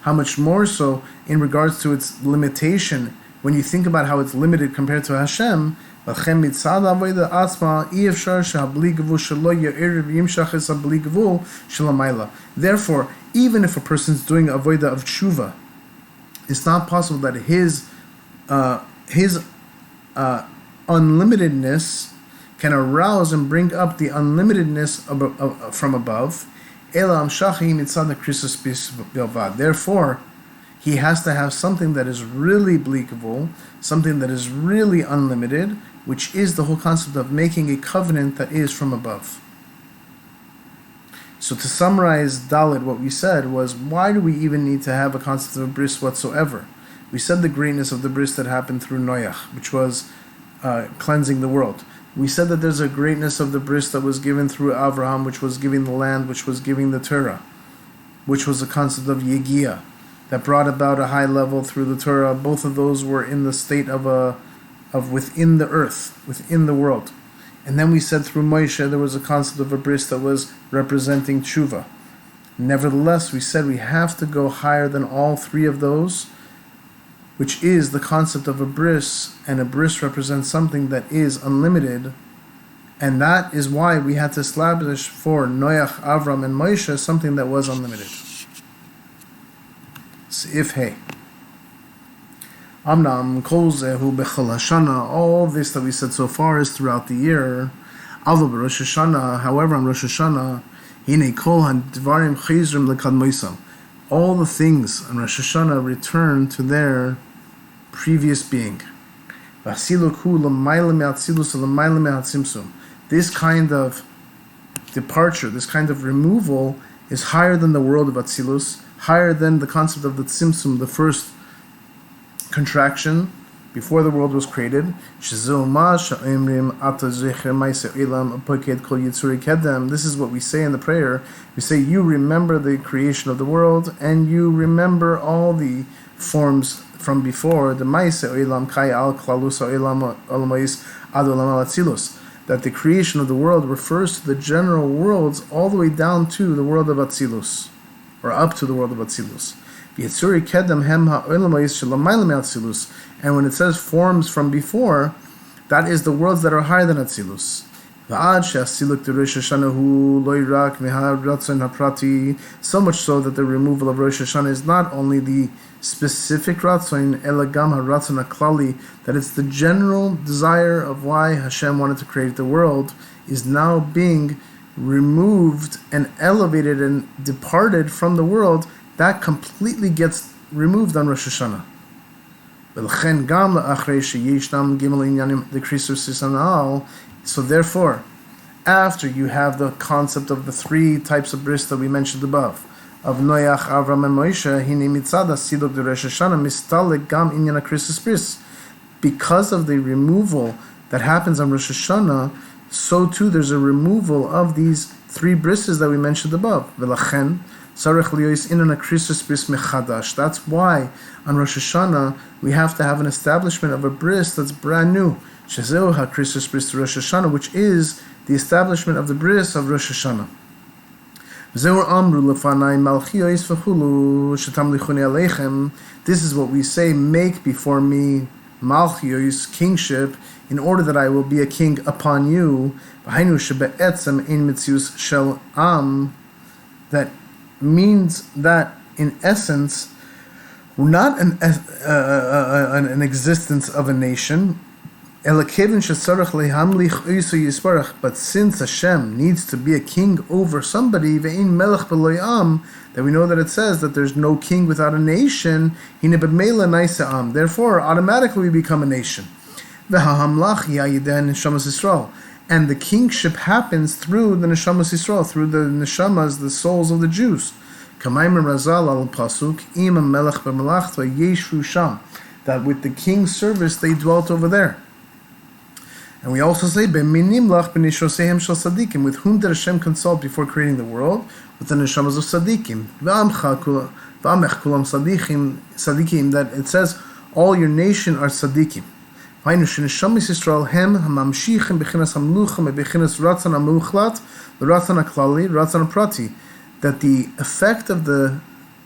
How much more so in regards to its limitation, when you think about how it's limited compared to Hashem. Therefore, even if a person's doing avodah of tshuva, it's not possible that his unlimitedness can arouse and bring up the unlimitedness from above. Therefore, he has to have something that is really bleakable, something that is really unlimited, which is the whole concept of making a covenant that is from above. So to summarize Dalet, what we said was, why do we even need to have a concept of a bris whatsoever? We said the greatness of the bris that happened through Noach, which was cleansing the world. We said that there's a greatness of the bris that was given through Avraham, which was giving the land, which was giving the Torah, which was the concept of Yegiah, that brought about a high level through the Torah. Both of those were in the state of within the earth, within the world. And then we said through Moshe there was a concept of a bris that was representing tshuva. Nevertheless, we said we have to go higher than all three of those, which is the concept of a bris, and a bris represents something that is unlimited, and that is why we had to establish for Noach, Avram, and Moshe something that was unlimited. Seif Hay. Amnam kol zehu bechol hashana. All this that we said so far is throughout the year. Avol b'Rosh Hashanah. However, on Rosh Hashanah, hine kol hadvarim chizrim lekadmoisam. All the things on Rosh Hashanah return to their previous being. This kind of departure, this kind of removal, is higher than the world of Atzilus, higher than the concept of the tzimtzum, the first contraction before the world was created. This is what we say in the prayer. We say, you remember the creation of the world, and you remember all the forms from before, the that the creation of the world refers to the general worlds all the way down to the world of Atzilus, or up to the world of Atzilus. And when it says forms from before, that is the worlds that are higher than Atzilus. So much so that the removal of Rosh Hashanah is not only the specific ratzon, elagam haratzon haklali, that it's the general desire of why Hashem wanted to create the world, is now being removed and elevated and departed from the world. That completely gets removed on Rosh Hashanah. So therefore, after you have the concept of the three types of bris that we mentioned above, of Noach, Avram, and Moshe, because of the removal that happens on Rosh Hashanah, so too there's a removal of these three brises that we mentioned above. V'lachen sarech liyos inan akrisus bris mechadash. That's why on Rosh Hashanah we have to have an establishment of a bris that's brand new. Shezeu hakrisus bris to Rosh Hashanah, which is the establishment of the bris of Rosh Hashanah. This is what we say, make before me malchiyos, kingship, in order that I will be a king upon you. That means that in essence, not an existence of a nation, but since Hashem needs to be a king over somebody, that we know that it says that there's no king without a nation, therefore automatically we become a nation. And the kingship happens through the neshamas Yisrael, through the neshamas, the souls of the Jews. That with the king's service they dwelt over there. And we also say, with whom did Hashem consult before creating the world? With the neshamas of tzaddikim. That it says, all your nation are tzaddikim. That the effect of the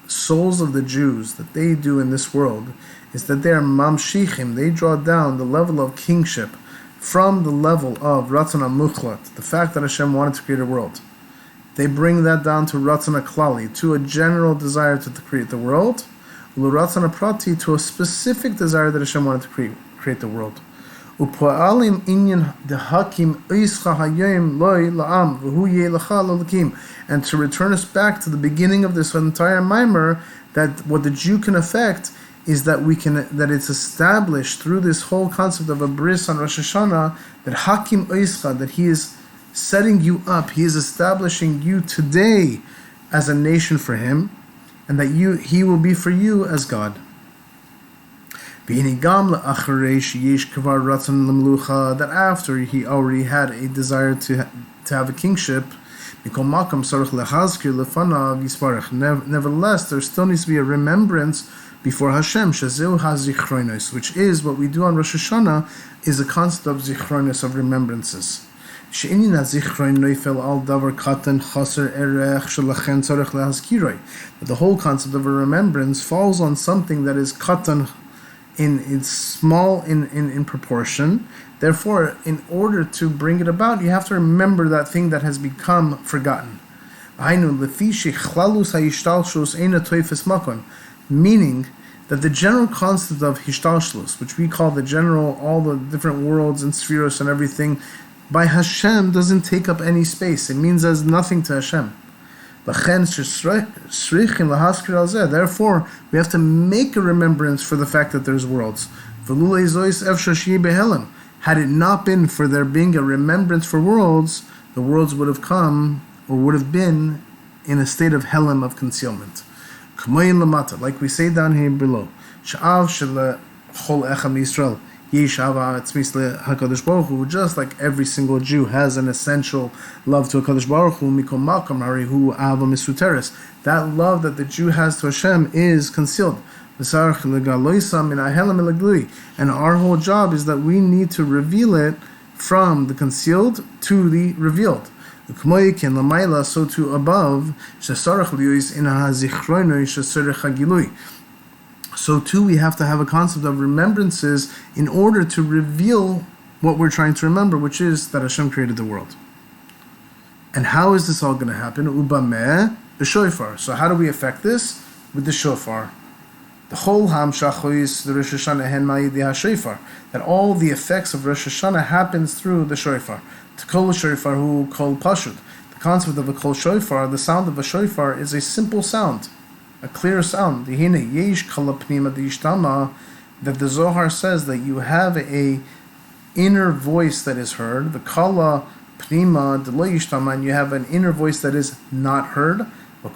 souls of the Jews that they do in this world is that they are mamshichim, they draw down the level of kingship from the level of Ratzon HaMuchlat, the fact that Hashem wanted to create a world. They bring that down to Ratzon HaKlali, to a general desire to create the world, L'Ratzon HaPrati, to a specific desire that Hashem wanted to create the world. U'po'alim inyan dehakim oischa hayom loy la'am v'hu ye'lecha l'lakim. And to return us back to the beginning of this entire Maamer, that what the Jew can affect is that that it's established through this whole concept of a bris on Rosh Hashanah, that Hakim Oischa, that he is setting you up, he is establishing you today as a nation for him, and that he will be for you as God. That after he already had a desire to have a kingship, nevertheless there still needs to be a remembrance before Hashem, which is what we do on Rosh Hashanah, is a concept of zichronos, of remembrances. But the whole concept of a remembrance falls on something that is katan, it's small in proportion. Therefore, in order to bring it about, you have to remember that thing that has become forgotten. Meaning that the general concept of hishtalshlus, which we call all the different worlds and spheres and everything, by Hashem doesn't take up any space. It means there's nothing to Hashem. Therefore, we have to make a remembrance for the fact that there's worlds. Had it not been for there being a remembrance for worlds, the worlds would have come, or would have been, in a state of helem, of concealment. Like we say down here below, just like every single Jew has an essential love to HaKadosh Baruch Hu, that love that the Jew has to Hashem is concealed. And our whole job is that we need to reveal it from the concealed to the revealed. So to above, so too we have to have a concept of remembrances in order to reveal what we're trying to remember, which is that Hashem created the world. And how is this all going to happen? Ubameh, the shofar. So how do we affect this? With the shofar. The whole Hamshachois, the Rosh Hashanah hen ma'idi ha-shofar, that all the effects of Rosh Hashanah happens through the shofar. To kol shofar hu kol pashut. The concept of a kol shofar, the sound of a shofar, is a simple sound, a clear sound. Dihine yesh kala pnima d'ishtama, that the Zohar says that you have a inner voice that is heard. The kala pnima d'lo yishtama, and you have an inner voice that is not heard. And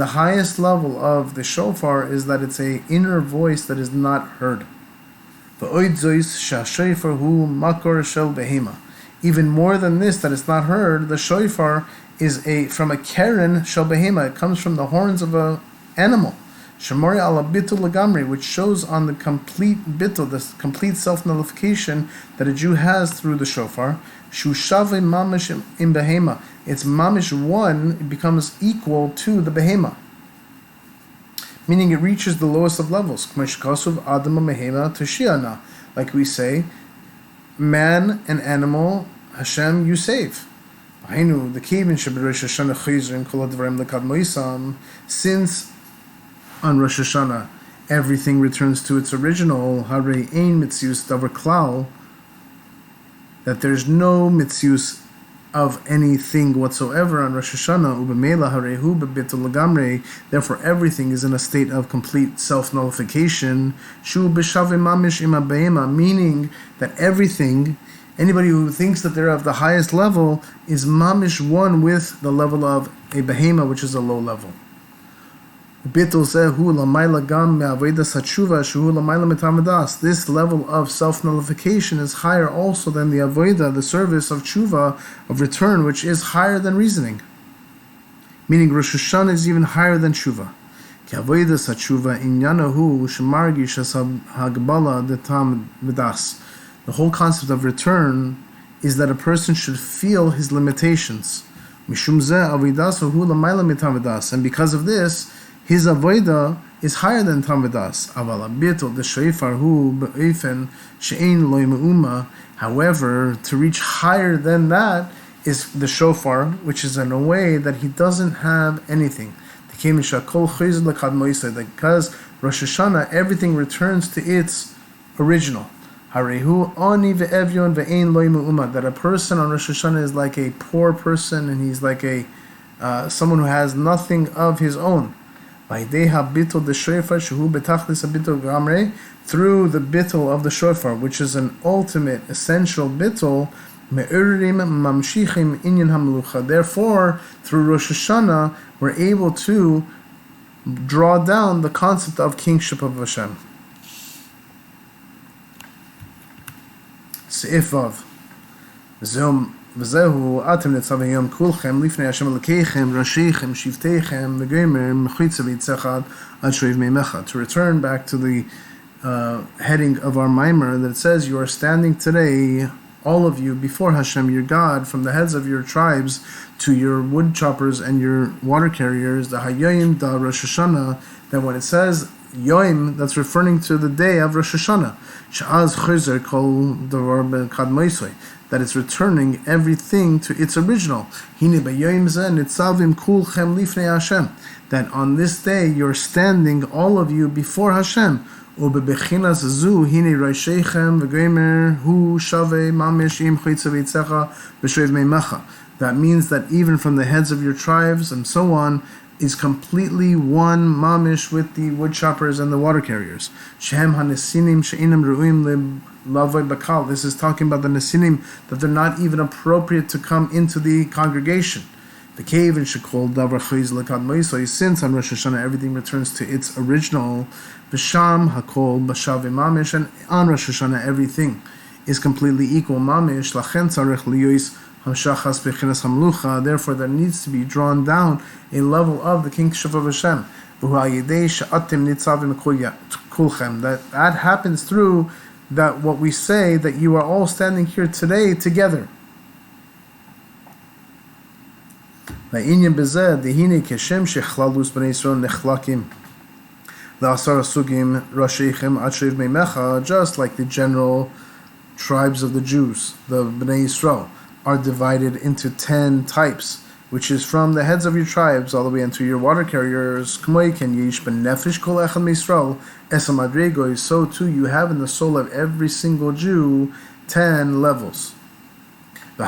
the highest level of the shofar is that it's an inner voice that is not heard. Even more than this, that it's not heard, the shofar is from a keren shel behema. It comes from the horns of an animal. Shemori ala bitul lagamri, which shows on the complete bitul, the complete self-nullification that a Jew has through the shofar. Shushave mamish in behema. It's mamish one, it becomes equal to the behema. Meaning it reaches the lowest of levels. Like we say, man and animal, Hashem, you save. Since on Rosh Hashanah everything returns to its original, that there's no mitzius of anything whatsoever on Rosh Hashanah, therefore everything is in a state of complete self-nullification, meaning that everything, anybody who thinks that they're of the highest level, is mamish one with the level of a behema, which is a low level. This level of self-nullification is higher also than the avodah, the service of tshuva, of return, which is higher than reasoning. Meaning Rosh Hashanah is even higher than tshuva. The whole concept of return is that a person should feel his limitations. And because of this, his avodah is higher than Tamvadas. However, to reach higher than that is the shofar, which is in a way that he doesn't have anything. Because Rosh Hashanah, everything returns to its original. That a person on Rosh Hashanah is like a poor person, and he's like a someone who has nothing of his own. Through the bittul of the shofar, which is an ultimate, essential bittul, therefore, through Rosh Hashanah, we're able to draw down the concept of kingship of Hashem. Seif Vov. וזהו אתם נצבים כולכם לפני השם אלוקיכם ראשיכם שבטיכם וגמר מחוץ ויצחק עד שואב מימך. To return back to the heading of our Maamer, that it says, you are standing today, all of you, before Hashem your God, from the heads of your tribes to your wood choppers and your water carriers, the hayoyim da Rosh Hashanah, that when it says Yoim, that's referring to the day of Rosh Hashanah. Sha'az chayzer kol davar b'kad moisoi, that it's returning everything to its original. Hine b'yoim zeh nitzavim kulchem lifnei Hashem, that on this day you're standing, all of you, before Hashem. Ubebechinas zu hine roshechem v'gomer hu shavei mamish im chaytza v'itzecha b'shoiv meimecha. That means that even from the heads of your tribes and so on, is completely one mamish with the wood choppers and the water carriers. Shehem hanesinim she'inam ru'im lavoi bakal. This is talking about the nesinim, that they're not even appropriate to come into the congregation. The cave in Shekol davar chayz lekad moisoi, since on Rosh Hashanah everything returns to its original. V'sham hakol b'shavei mamish, and on Rosh Hashanah everything is completely equal mamish. Lachen tzarech liyois. Therefore, there needs to be drawn down a level of the kingship of Hashem. That happens through that what we say, that you are all standing here today together. Just like the general tribes of the Jews, the Bnei Yisrael, are divided into 10 types, which is from the heads of your tribes all the way into your water carriers. So too you have in the soul of every single Jew 10 levels. And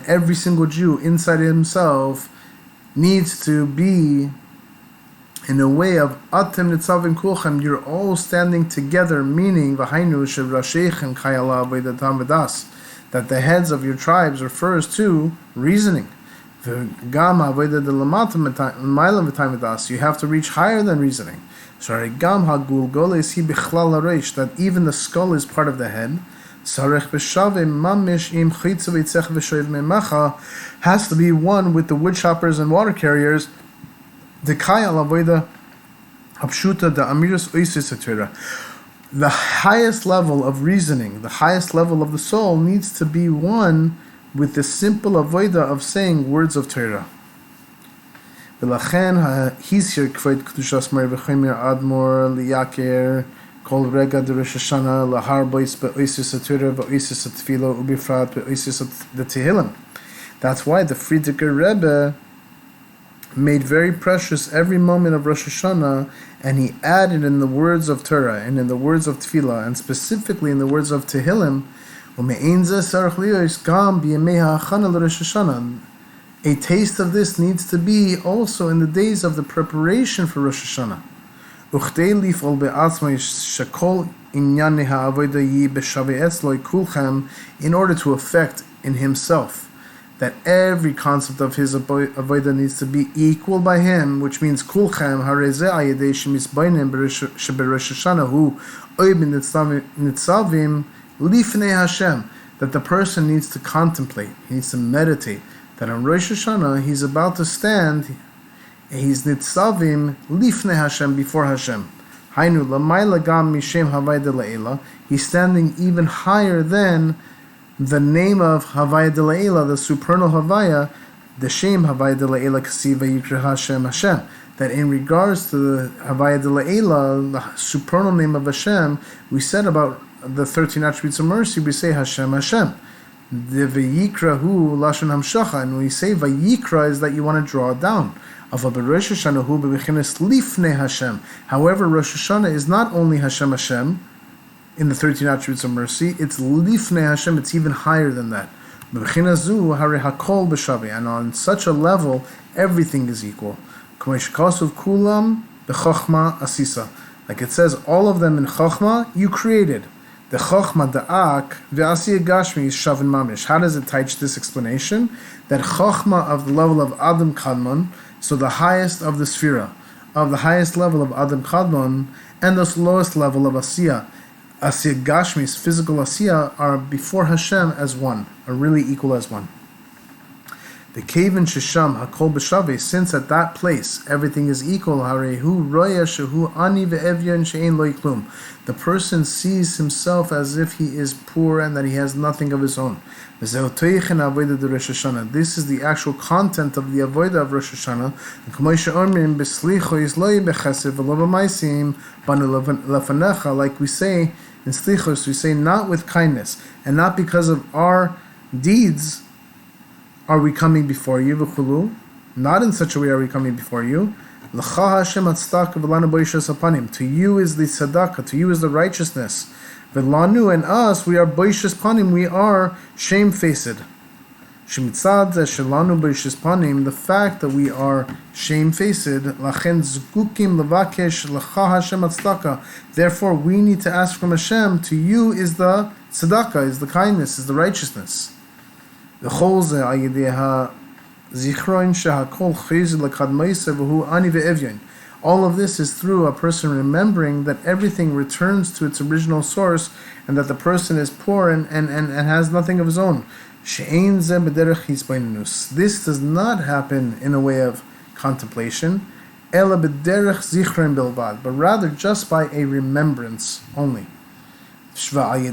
every single Jew inside himself needs to be in a way of Atem Nitzavim Kulchem, you're all standing together, meaning that that the heads of your tribes refers to reasoning. You have to reach higher than reasoning. That even the skull is part of the head. Has to be one with the wood choppers and water carriers. The highest level of reasoning, the highest level of the soul, needs to be one with the simple avodah of saying words of Torah. He's here kvod kedushas Maamer v'chomer admor liyaker kol rega de Rosh Hashanah lahar bois be'oisis Torah be'oisis tefillah ubifrat be'oisis the Tehillim. That's why the Friedricher Rebbe made very precious every moment of Rosh Hashanah, and he added in the words of Torah and in the words of Tefillah, and specifically in the words of Tehillim, a taste of this needs to be also in the days of the preparation for Rosh Hashanah. In order to affect in himself that every concept of his avodah needs to be equal by him, which means kulchem harezeh ayedei shemisbainim sheberosh Hashanah hu oibin nitzavim lifnei Hashem, that the person needs to contemplate, he needs to meditate, that on Rosh Hashanah he's about to stand, he's nitzavim lifnei Hashem, before Hashem. Hainu lamayla gam mishem havaya deleila, he's standing even higher than the name of Havaya Deleila, the supernal Havaya, the Shem Havaya Deleila Kasiva Yikra Hashem Hashem. That in regards to the Havaya Deleila, the supernal name of Hashem, we said about the 13 attributes of mercy, we say Hashem Hashem. The Vayikra hu Lashon Hamshacha, and we say Vayikra is that you want to draw it down. However, Rosh Hashanah is not only Hashem Hashem, in the 13 attributes of mercy, it's lifnei Hashem, it's even higher than that. And on such a level, everything is equal. Like it says, all of them in Chochmah, you created. The Chochmah da'ak, ve'asiyah gashmi is shavin mamish. How does it teach this explanation? That Chochmah of the level of Adam Kadmon, so the highest of the Sphira, of the highest level of Adam Kadmon, and the lowest level of Asiyah, Asiyah Gashmi's physical Asiyah, are before Hashem as one, are really equal as one. The Kaven Shisham Hakol B'Shaveh, since at that place everything is equal, Harehu Roya Shehu Ani Ve'evyon She'ein Lo Yiklum. The person sees himself as if he is poor and that he has nothing of his own. This is the actual content of the avodah of Rosh Hashanah. Like we say in Slichos, we say not with kindness and not because of our deeds are we coming before you, not in such a way are we coming before you. To you is the tzedakah, to you is the righteousness. V'lanu, and us, we are boishas panim, we are shamefaced. Shemitzad shelanu boishas panim, the fact that we are shamefaced, lachen zkukim levakesh lecha Hashem tzedakah. Therefore, we need to ask from Hashem. To you is the tzedakah, is the kindness, is the righteousness. V'chol ze ayidei zichron shehakol chayz lekadmeiser v'hu ani ve'evyon. All of this is through a person remembering that everything returns to its original source and that the person is poor and has nothing of his own. This does not happen in a way of contemplation, but rather just by a remembrance only. Through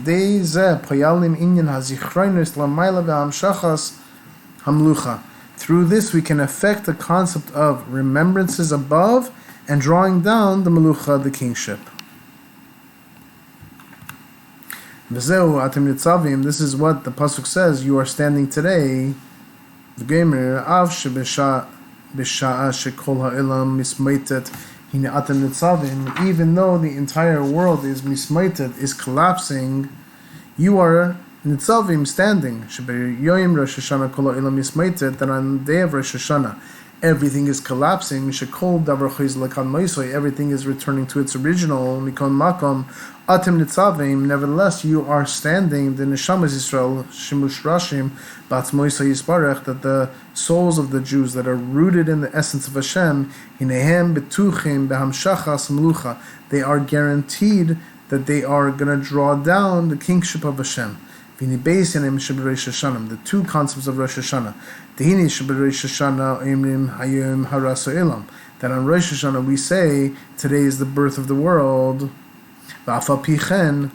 this we can affect the concept of remembrances above and drawing down the melucha, the kingship. Atem Nitzavim, this is what the pasuk says, you are standing today. Even though the entire world is mismaited, is collapsing, you are Nitzavim standing. That on the day of Rosh Hashanah, everything is collapsing. Everything is returning to its original. Atem Nitzavim, nevertheless, you are standing, the Neshamas Yisrael, Shimush Rashim, Batzmoisa Yisbarech, that the souls of the Jews that are rooted in the essence of Hashem, Hinehem Betuchim Behamshachas Melucha, they are guaranteed that they are going to draw down the kingship of Hashem. The two concepts of Rosh Hashanah. That on Rosh Hashanah we say, today is the birth of the world. And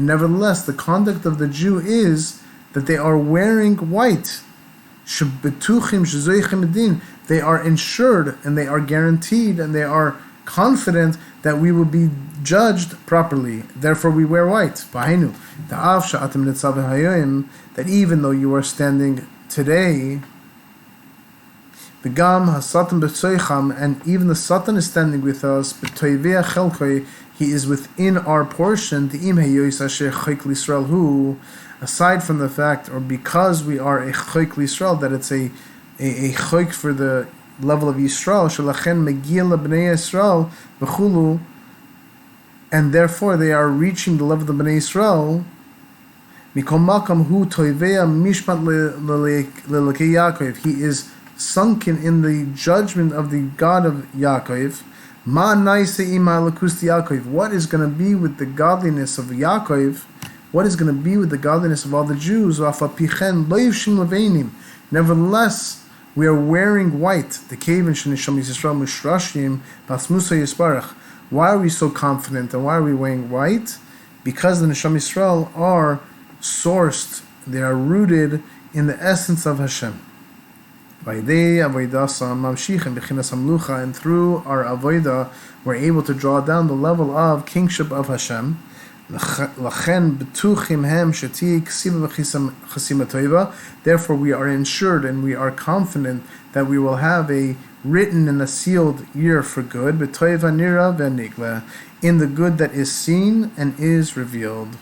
nevertheless, the conduct of the Jew is that they are wearing white. They are insured and they are guaranteed and they are confident that we will be judged properly. Therefore we wear white. That even though you are standing today, and even the Satan is standing with us, he is within our portion, aside from the fact, or because we are a chayk l'Yisrael, that it's a chayk for the level of Yisrael, and therefore they are reaching the level of Bnei Yisrael. He is sunken in the judgment of the God of Yaakov. What is going to be with the godliness of Yaakov? What is going to be with the godliness of all the Jews? Nevertheless, we are wearing white. Why are we so confident and why are we wearing white? Because the Neshama Yisrael are sourced, they are rooted in the essence of Hashem. And through our avodah, we're able to draw down the level of kingship of Hashem. Therefore, we are ensured and we are confident that we will have a written and a sealed year for good, in the good that is seen and is revealed.